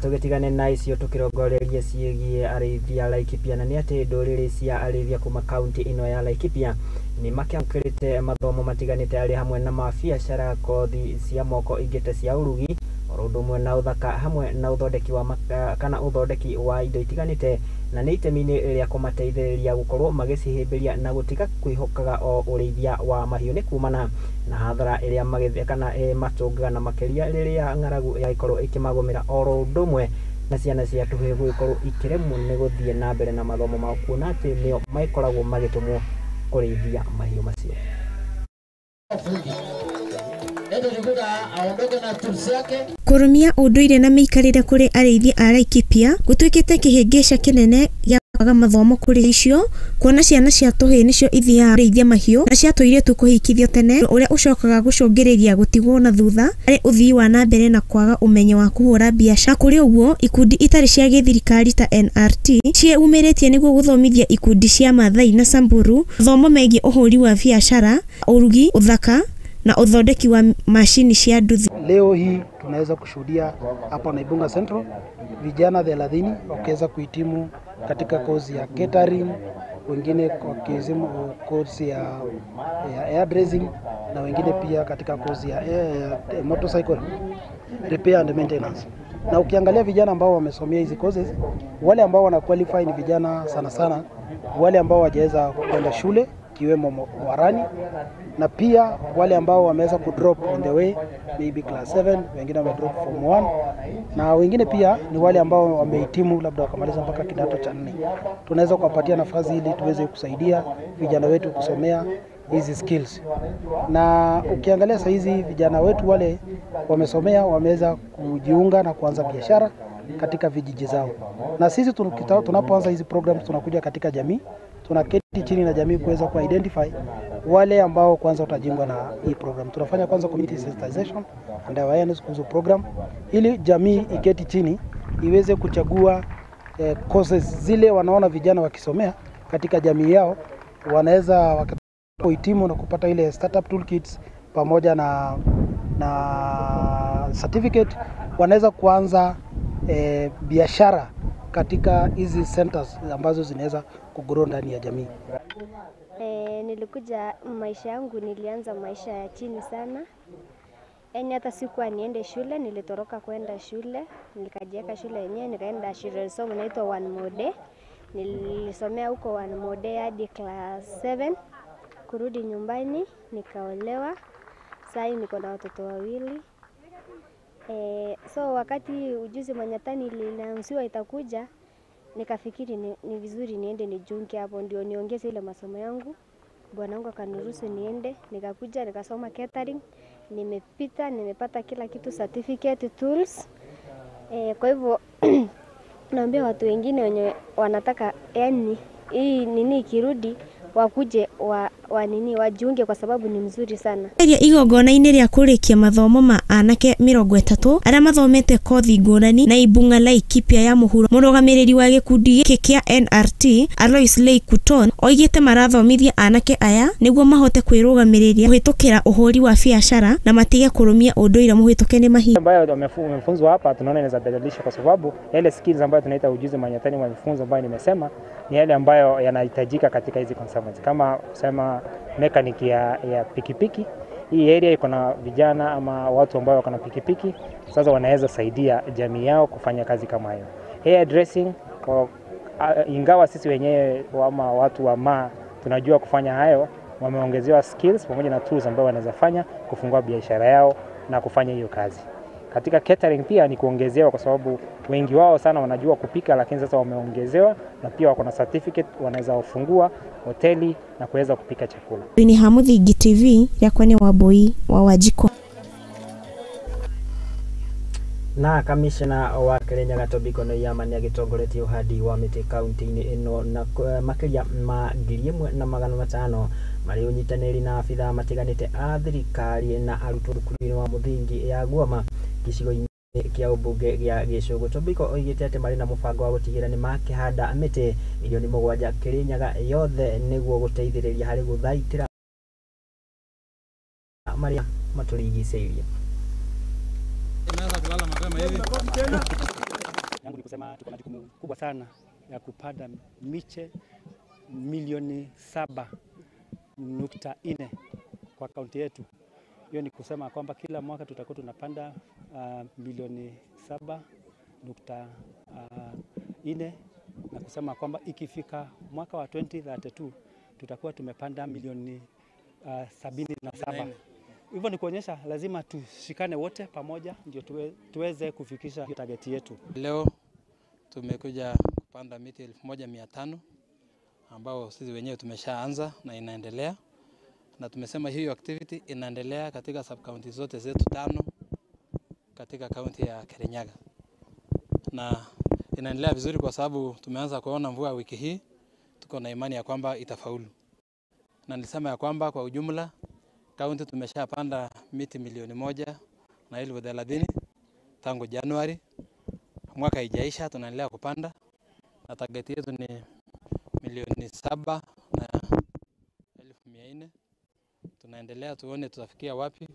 Tugetigane na icio tukirongoreria ciĩgiĩ arĩithia Laikipia na nĩ atĩ ndũrĩrĩ cia arĩithia kuma kaunti ino ya Laikipia nĩ makĩamũkĩrĩte mathomo matiganĩte arĩ hamwe na mabiacara kothi cia moko ingĩte cia ũrugi oro orundumwe na uthaka hamwe na uthondeki wa kana uthondeki wa indo itiganite na nĩ itemi-inĩ rĩa kũmateithĩrĩria gũkorwo magĩcihĩmbĩria na gũtiga kwĩhokaga o ũrĩithia wa mahiũ nĩ kumana na hathara ĩrĩa magĩthiĩ kana matũngaga na makĩria rĩrĩa ng'aragu yagĩkorwo ĩkĩmagũmĩra oro ũndũ ũmwe na ciana cia tũhĩĩ gũgĩkorwo ikĩremwo nĩ gũthiĩ na mbere na mathomo mao kuona atĩ nĩo magĩkoragwo magĩtũmwo kũrĩithia mahiũ macio. Kũrũmia ũndũire na mĩikarĩre kũrĩ arĩithi a Laikipia gũtuĩkĩte kĩhĩngĩca kĩnene gĩa kwaga mathomo kũrĩ icio, kuona ciana cia tũhĩĩ nĩcio ithiaga kũrĩithia mahiũ na cia tũirĩtu kũhikithio tene, ũrĩa ũcokaga gũcũngĩrĩria gũtigwo na thutha harĩ ũthii wa na mbere na kwaga ũmenyo wa kũhũra biacara. Kũrĩ ũguo, ikundi itarĩ cia gĩthirikari ta NRT ciĩumĩrĩtie nĩguo gũthomithia ikundi cia Maathai na Samburu mathomo megiĩ ũhũri wa biacara, ũrugi, uthaka na uthondeki wa mashini cia nduthi. Leo hii tunaweza kushuhudia hapa Naibunga Central vijana 30 wakiweza kuhitimu katika kozi ya catering, wengine wakizimu kozi ya hairdressing na wengine pia katika kozi ya motorcycle repair and maintenance. Na ukiangalia vijana ambao wamesomea hizi courses, wale ambao wana qualify ni vijana sana sana wale ambao hawajaweza kwenda shule kiwemo warani, na pia wale ambao wameweza kudrop on the way maybe class 7, wengine wamedrop form 1, na wengine pia ni wale ambao wamehitimu labda wakamaliza mpaka kidato cha 4. Tunaweza kuwapatia nafasi ili tuweze kusaidia vijana wetu kusomea hizi skills. Na ukiangalia sasa hizi vijana wetu wale wamesomea wameweza kujiunga na kuanza biashara katika vijiji zao. Na sisi tunapoanza hizi programs tunakuja katika jamii, tunaketi chini na jamii kuweza ku-identify wale ambao kwanza watajiunga na hii program. Tunafanya kwanza community sensitization and awareness kuhusu program ili jamii iketi chini iweze kuchagua courses zile wanaona vijana wakisomea katika jamii yao wanaweza kuhitimu na kupata ile startup toolkits pamoja na certificate, wanaweza kuanza biashara katika hizi centers ambazo zinaweza kugrow ndani ya jamii. Nilikuja maisha yangu, nilianza maisha ya chini sana. Yaani hata sikuwa niende shule, nilitoroka kwenda shule, nikajiweka shule yenyewe, nikaenda shule somo inaitwa One More Day. Nilisomea huko One More Day hadi class 7. Kurudi nyumbani nikaolewa. Sasa niko na watoto 2. So wakati ujuzi manyatani ilianziwa itakuja, nikafikiri ni vizuri niende nijiunge hapo ndio niongeze ile masomo yangu. Bwana wangu akaniruhusu niende, nikakuja nikasoma catering, nimepita, nimepata kila kitu, certificate, tools. Kwa hivyo naambia watu wengine wenye wanataka yani hii nini ikirudi wakuje wajiunge kwa sababu ni mzuri sana. Igongona-inĩ rĩa kũrĩkia mathomo ma anake 30 arĩa mathomete kothi ngũrani na Ibunga Laikipia ya mũhuro, mũrũgamĩrĩri wa gĩkundi gĩkĩ kĩa NRT Alois Leikuton oigĩte marathomithia anake aya nĩguo mahote kwĩrũgamĩrĩria kũhĩtũkĩra ũhũri wa biacara na matige kũrũmia ũndũire mũhĩtũke nĩ mahinda. Ambayo wamefunzwa hapa tunaona inaweza badilisha, kwa sababu yale skills ambayo tunaita ujuzi manyatani wa mafunzo ambayo nimesema ni yale ambayo yanahitajika katika hizi conservancy, kama kusema mechanic ya pikipiki. Hii area iko na vijana ama watu ambao wako na pikipiki, sasa wanaweza saidia jamii yao kufanya kazi kama hiyo. Hair dressing, ingawa sisi wenyewe ama watu wa tunajua kufanya hayo, wameongezewa skills pamoja na tools ambao wanaweza fanya kufungua biashara yao na kufanya hiyo kazi. Katika catering pia ni kuongezewa, kwa sababu wengi wao sana wanajua kupika, lakini sasa wameongezewa na pia wako na certificate, wanaweza kufungua hoteli na kuweza kupika chakula. Ni Hamuthingi TV ya kwani Wambui wa Wajiko. Na kamishna wa Kirinyaga Tobiko no Yama ni agitongoretie uhandi wa miti kaunti-inĩ ĩno na makĩria ma 1,500 marĩ ũnyitanĩri na abitha matiganĩte a thirikari na arutwo thukuru-inĩ wa mũthingi ya Guoma gĩcigo-inĩ kĩa ũmbunge gĩa Gĩcũgũ. Tobiko oigĩte atĩ marĩ na mũbango wa gũtigĩrĩra nĩ makĩhanda mĩtĩ milioni 7 Kirinyaga yothe nĩguo gũteithĩrĩria harĩ gũthaitĩra marĩa matũrigicĩirie. Yangu ni kusema tuko na jukumu kubwa sana ya kupanda miche milioni 7.4 kwa kaunti yetu. Hiyo ni kusema kwamba kila mwaka tutakuwa tunapanda milioni 7.4 na kusema kwamba ikifika mwaka wa 2032 tutakuwa tumepanda milioni 77. Hivyo ni kuonyesha lazima tushikane wote pamoja ndio tuweze kufikisha target yetu. Leo tumekuja kupanda miti 1500 ambao sisi wenyewe tumeshaanza na inaendelea, na tumesema hiyo activity inaendelea katika sub county zote zetu 5 katika kaunti ya Kirinyaga, na inaendelea vizuri kwa sababu tumeanza kuona mvua wiki hii. Tuko na imani ya kwamba itafaulu, na nilisema ya kwamba kwa ujumla kaunti tumeshapanda miti milioni 1,30 tangu Januari. Mwaka ijaisha tunaendelea kupanda na target yetu ni milioni 7,400. Tunaendelea tuone tutafikia wapi,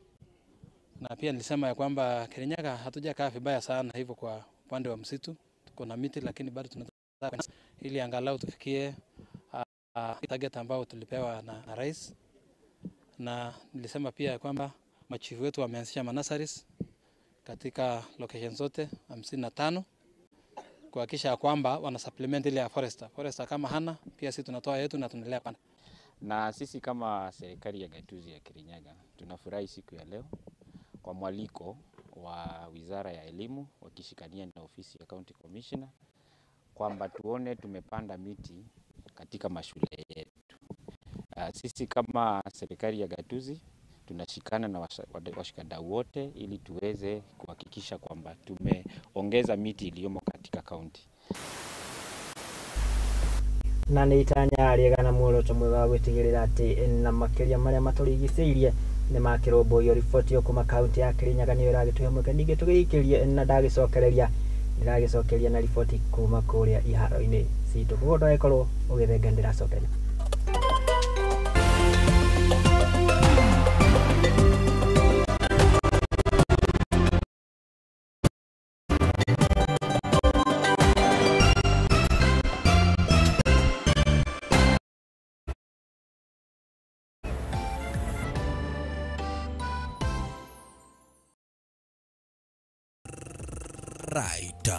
na pia nilisema ya kwamba Kirinyaga hatujakaa vibaya sana hivyo kwa upande wa msitu. Tuko na miti lakini bado tunataka ili angalau tufikie target ambao tulipewa na rais. Na nilisema pia ya kwamba machifu wetu wameanzisha manasaris katika location zote 55 kuhakikisha kwamba wana supplement ile ya forester kama hana, pia sisi tunatoa yetu na tunaendelea panda. Na sisi kama serikali ya gatuzi ya Kirinyaga tunafurahi siku ya leo kwa mwaliko wa Wizara ya Elimu wakishikania na ofisi ya County Commissioner kwamba tuone tumepanda miti katika mashule yetu. Sisi kama serikali ya gatuzi tunashikana na washikadau wote ili tuweze kuhakikisha kwamba tumeongeza miti iliyomo katika kaunti. Na nĩ itanya rĩega muoroto mwega wa gwĩtigĩrĩra atĩ na makĩria marĩa matũrigicĩirie nĩ makĩrũmbũiyo. Riboti yo kuma kaunti ya Kirinyaga nĩyo ĩragĩtũhe mweke ningĩ tũgĩikĩrie na ndagĩcokereria na riboti kuma kũrĩa iharo-inĩ citũ. Koguo ndagĩkorwo ũgĩthenga ndĩracokeria. Right.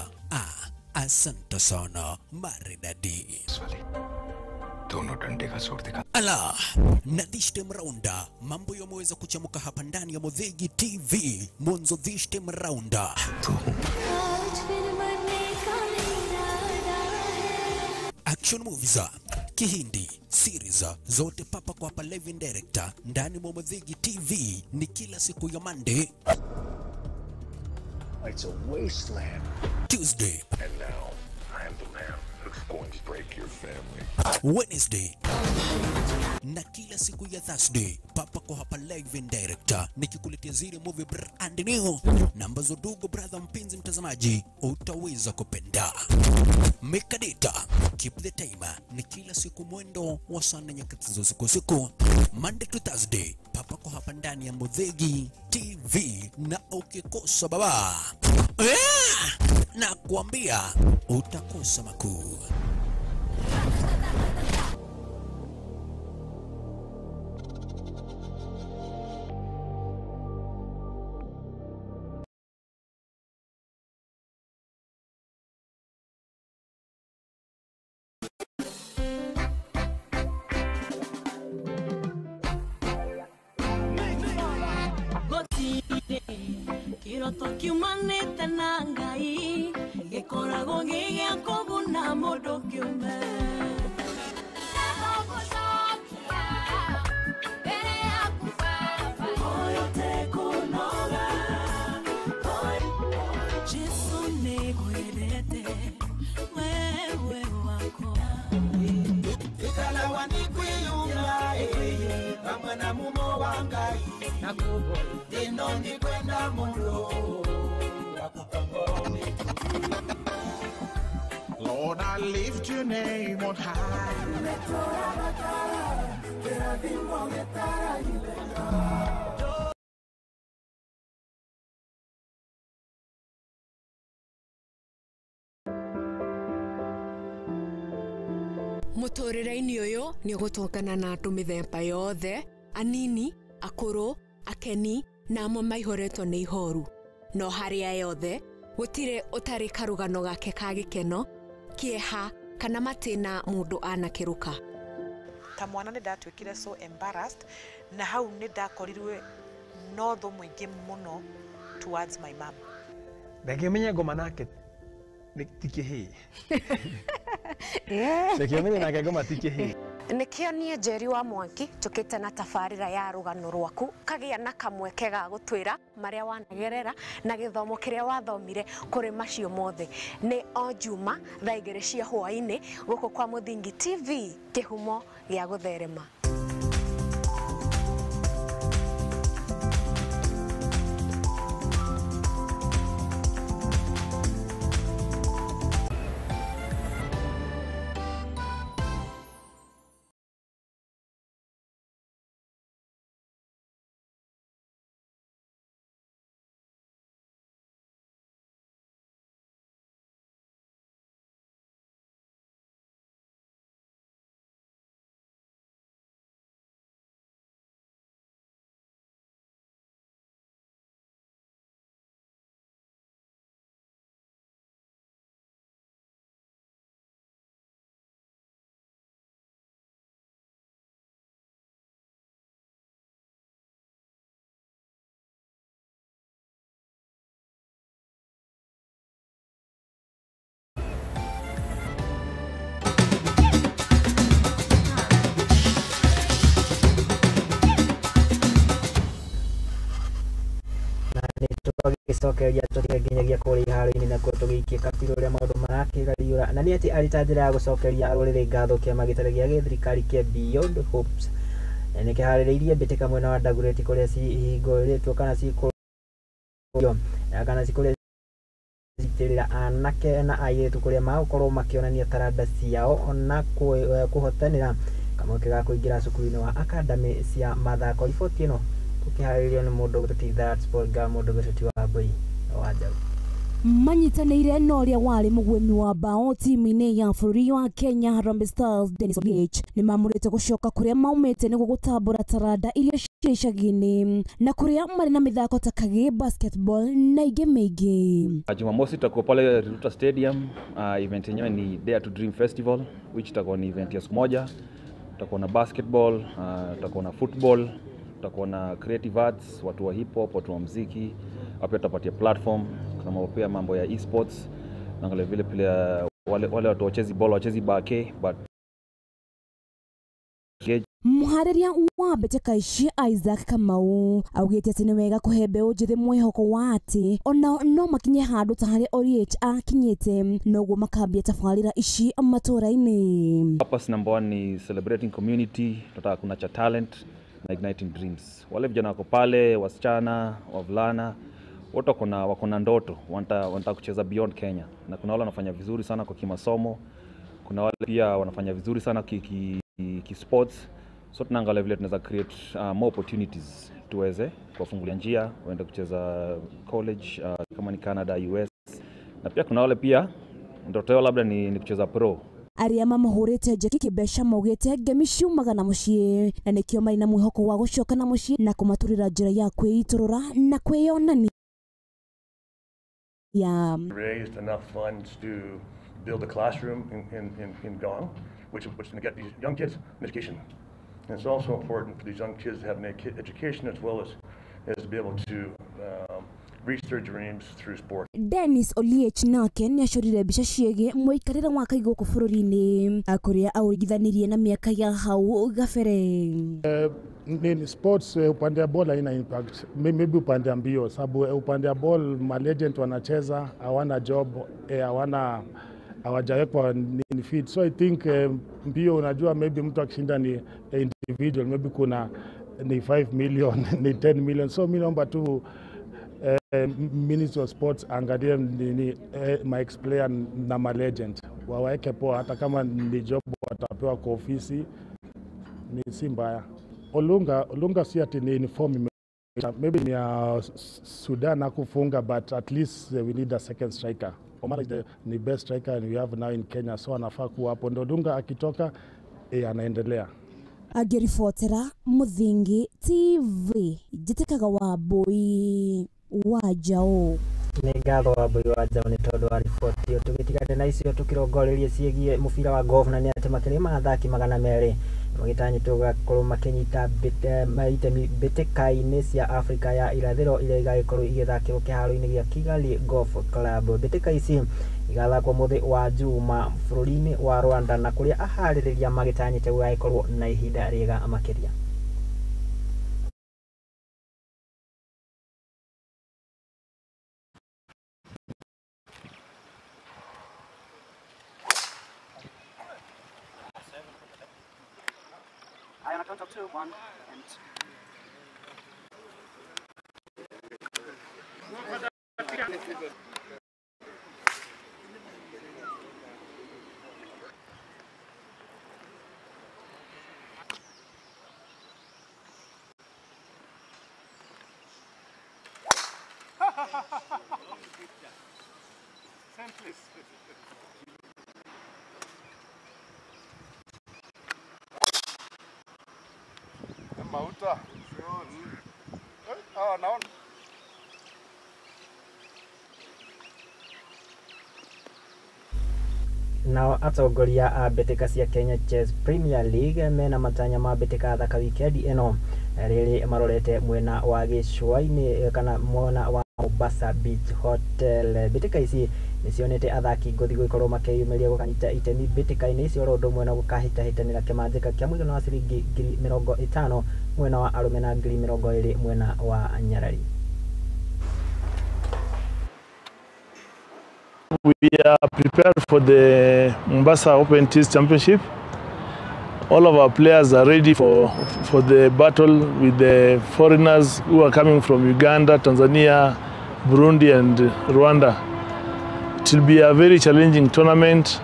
Asante sana maridadi. Dono dande ka sort dikha. Ala, na this time rounda mambo yameweza kuchamuka hapa ndani ya Muthegi TV. Mwanzo this time rounda action movies, Kihindi, series zote papa kwa hapa live director ndani mwa Muthegi TV ni kila siku ya Monday. It's a wasteland. Tuesday. And now, I am the man who's going to break your family. Wednesday. Na kila siku ya Thursday papa kwa hapa live in director nikikuletea zile movie brand new na ambazo ndugu brother mpenzi mtazamaji utaweza kupenda. Make a data, keep the timer. Ni kila siku mwendo wa sana nyakati za siku Monday to Thursday papa kwa hapa ndani ya Muthegi TV, na ukikosa baba na kuambia utakosa makuu. Kiumanite na Ngai gikoragwo gigĩa kũguna mũndũ kĩũmbe. Jesu nĩngwendete wewe wako. Ikalawa ni kwiyumba hamwe na mumo wa Ngai na kubo ino ni kwenda mulo. Lord, I lift your name on high. Mũtũrĩre-inĩ ũyũ nĩ ũgũtũngana na andũ mĩthemba yothe, anini, akũrũ, akeni na amwe maihoretwo nĩ ihoru. no haria yothe gutire utari karugano gake ka gikeno kieha kana matina mundu anakiruka. Ta mwana nĩ ndatwĩkire so embarrassed na hau nĩ ndakorirwe no tho mwĩngĩ mũno towards my mom. Ndakĩmenya ngoma nake tikĩhĩ. Ndakĩmenya nake ngoma tikĩhĩ. Nikio nie Njeri wa Mwangi tukite na tabarira ya rugano rwaku kagia na kamweke ga gutwira maria wanagerera na githomo kiria wathomire kuri macio mothe ni o Juma thaa 2 cia hwaini guku kwa Muthingi TV kihumo gia gutherema. Sokeria tukigenyagia kuri iharo-ini na ko tugikie kapiro ria maundu marakigariura na ni ati aritanjira ya gucokeria arorere ngatho kiama gitare gia githirikari kia Beyond Hopes ni kihaririirie mbitika mwena wa Dagoretti kuria cihingoritwo kana cikurio kana cikuria citirira anake na airitu kuria magukorwo makionania taranda ciao na kuhotanira kamweke ga kuingira cukuru-ini wa academy cia mathako. Riboti ino tukiharirio ni mundu gutitha sport ga mundu gututi wa Mbui wa Njau manyitanĩire na ũrĩa warĩ mũgwĩmi wa bao timu-inĩ ya bũrũri wa Kenya Harambee Stars Dennis Oliech nĩ mamũrĩte gũcoka kũrĩa maumĩte nĩguo gũtambũra taranda iria cia icagi-inĩ na kũrĩa marĩ na mĩthako ta kagĩ, basketball na ingĩ mĩingĩ. Jumamosi tutakuwa pale Ruta Stadium. Event yenyewe ni Dare to Dream Festival which itakuwa ni event ya siku moja. Tutakuwa na basketball, tutakuwa na football, tutakuwa na creative arts, watu wa hip hop, watu wa muziki. Hapa tutapatia platform kama pia mambo ya esports na vile vile wale watu wachezi ball, wachezi bake but muharĩria wa mbĩtĩka ici Isaac Kamau augĩte atĩ nĩ wega kũhe mbeũ njĩthĩ mwĩhoko wa atĩ ona no makinye handũ ta harĩa Oliech akinyĩte noguo makambia tabarĩra ici matũũra-inĩ. Purpose number 1 ni celebrating community, tunataka kuna cha talent na igniting dreams. Wale vijana wako pale, wasichana, wavulana wote wako na ndoto, wanataka kucheza beyond Kenya. Na kuna wale wanafanya vizuri sana kwa kimasomo, kuna wale pia wanafanya vizuri sana ki sports. So tunaangalia vile tunaweza create more opportunities tuweze kuwafungulia njia waende kucheza college kama ni Canada, US. Na pia kuna wale pia ndoto yao labda ni kucheza pro. Arĩa mamahũrĩte njeki kĩmbeca maugĩte ngemi ciumaga na mũciĩ na nĩkĩo marĩ na mwĩhoko wa gũcoka na mũciĩ na kũmatũrĩra njĩra ya kwĩitũrũra na kwĩyonania. Raised enough funds to build a classroom in Gong, which is going to get these young kids an education. And it's also important for these young kids to have an education as well as to be able to reach their dreams through sport. Dennis Oliech nake nĩ acorire mbica ciĩgiĩ mũikarĩre wa kaĩ gũkũ bũrũri-inĩ akũrĩa aũringithanirie na mĩaka ya hau gabere. In sports upande wa ball haina impact, maybe upande wa mbio, sababu upande wa ball ma legend wanacheza hawana job, hawajawekwa ni fit. So I think mbio unajua maybe mtu akishinda ni individual, maybe kuna ni 5 million ni 10 million. So mimi naomba tu Ministry of Sports angalie ni my ex-player na ma legend waweke poa, hata kama ni job watapewa kwa ofisi ni si mbaya. Olunga si ati ni uniform, maybe ni Sudan akufunga, but at least we need a second striker. Omar is the best striker and we have now in Kenya, so anafaa kuwa hapo. Ndo Olunga akitoka anaendelea. Agiribotera Muthingi TV njĩtĩkaga wa Mbui. wa Jao. Nĩ ngatho wa Mbui wa Jao nĩ tondũ wa riboti ĩyo. Tũgĩtigana na icio tũkĩrongoreria ciĩgiĩ mũbira wa golf, na nĩ atĩ makĩria ma athaki 200 magĩtanyĩtwo gũkorwo makĩnyita itemi mbĩtĩka-inĩ cia Afrika ya irathĩro iria igagĩkorwo igĩthakĩrwo kĩharo-inĩ gĩa Kigali Golf Club. Mbĩtĩka ici igathakwo mũthĩ wa Juma bũrũri-inĩ wa Rwanda, na kũrĩa aharĩrĩria magĩtanyĩte gũgagĩkorwo na ihinda rĩega makĩria. I on a count of 2, 1 and 2. Mauta. Ah, naona. Nao atongoria a mbĩtĩka cia Kenya Chess Premier League mena matanya ma mbĩtĩka thaka wikendi ĩno rĩrĩ marorete mwena wa gĩcũa-inĩ kana mwena wa Mombasa Beach Hotel. Mbĩtĩka ici nĩcionete athaki ngũthi gũkorwo makĩyumĩria gũkanyita itemi mbĩtĩka-inĩ icio oro ũndũ ũmwe na gũkahĩtahĩtanĩra kĩmanjĩka kĩa mũigana wa ciringi 50,000 mwena wa arũme na 20,000 mwena wa Nyarari. We are prepared for the Mombasa Open Chess Championship. All of our players are ready for the battle with the foreigners who are coming from Uganda, Tanzania, Burundi and Rwanda. It will be a very challenging tournament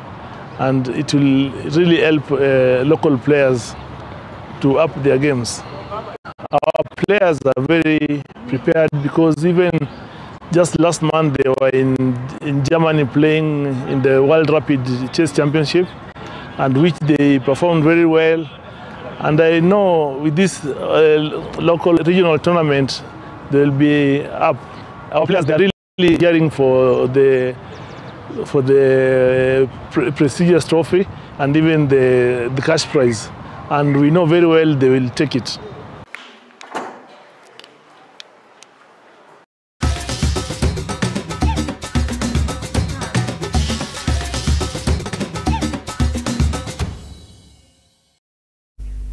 and it will really help local players to up their games. Our players are very prepared because even just last month they were in Germany playing in the World Rapid Chess Championship, and which they performed very well. And I know with this local regional tournament they will be up. Our players, they are really gearing for the prestigious trophy and even the cash prize, and we know very well they will take it.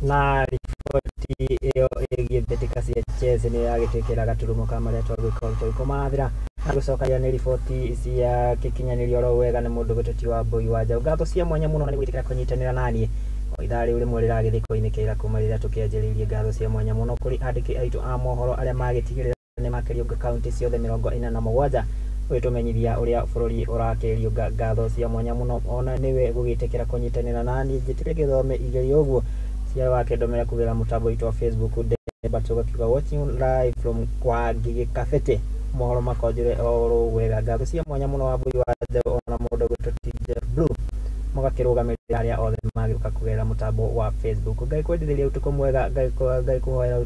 Na riboti ĩyo ĩgiĩ mbĩtĩka cia chess nĩ yagĩtwĩkĩra gaturumo ka marĩa twagĩkomathĩra na gũcokaria nĩ riboti cia gĩkinyanĩrio oro wega nĩ mũndũ gũtũti wa Mbui wa Njaũ. Ngatho cia mwanya mũno nĩ gwĩtĩkĩra kũnyitanĩra naniĩ o ithaa rĩu rĩmwe rĩragĩthiĩ kũinĩkĩra kuma rĩrĩa tũkĩanjĩrĩirie. Ngatho cia mwanya mũno kũrĩ andĩki aitũ a mohoro arĩa magĩtigĩrĩra nĩ makĩriũnga kaunti ciothe 47 gwĩtũmenyithia ũrĩa bũrũri ũrakĩriũnga. Ngatho cia mwanya mũno ona nĩwe gũgĩtĩkĩra kũnyitanĩra naniĩ njĩtĩre gĩthome igerio ũguo cia wakĩndomera kũgerera mũtambo witũ wa Facebook Debate ũgakiuga watching live from kwa Ngigĩ Kabete mohoro makonjure oro wega. Ngatho cia mwanya mũno wa Mbui wa Njaũ ona mũndũ gũtũti blue mũgakĩrũgamĩrĩra arĩa othe magĩũka kũgerera mũtambo wa Facebook. Ngai kwendithĩria ũtukũ mwega, ngai kũhoera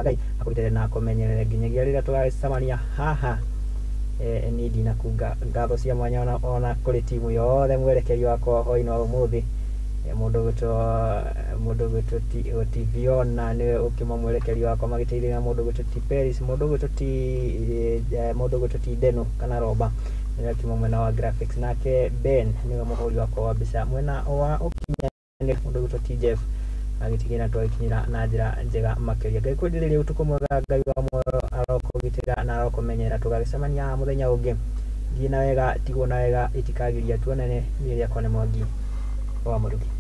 Ngai akũrutĩre na akũmenyerere nginyagia rĩrĩa tũgagĩcemania haha nĩ ndina kuga. Ngatho cia mwanya ona kũrĩ timu yothe mwerekeri wakwa hwaĩ-inĩ wa ũmũthĩ mũndũ gũtũti Tiviona nĩwe ũkĩma mwerekeri wakwa magĩteithĩrĩria mũndũ gũtũti Paris, mũndũ gũtũti Deno kana Roba nĩwe ũkĩma mwena wa graphics, nake Ben nĩwe mũhũri wakwa wa mbica mwena wa ũkinyani mũndũ gũtũti Jeff agĩtigĩra twagĩkinyĩra na njĩra njega makĩria. Ngai kwendithĩria ũtukũ mwega, Ngai wa muoyo arokũgitĩra na arokũmenyera tũgagĩcemania mũthenya ũngĩ. Thiĩ na wega, tigwo na wega, itikagĩria tuonane. Niĩ rĩakwa nĩ Mwangi wa Murugi.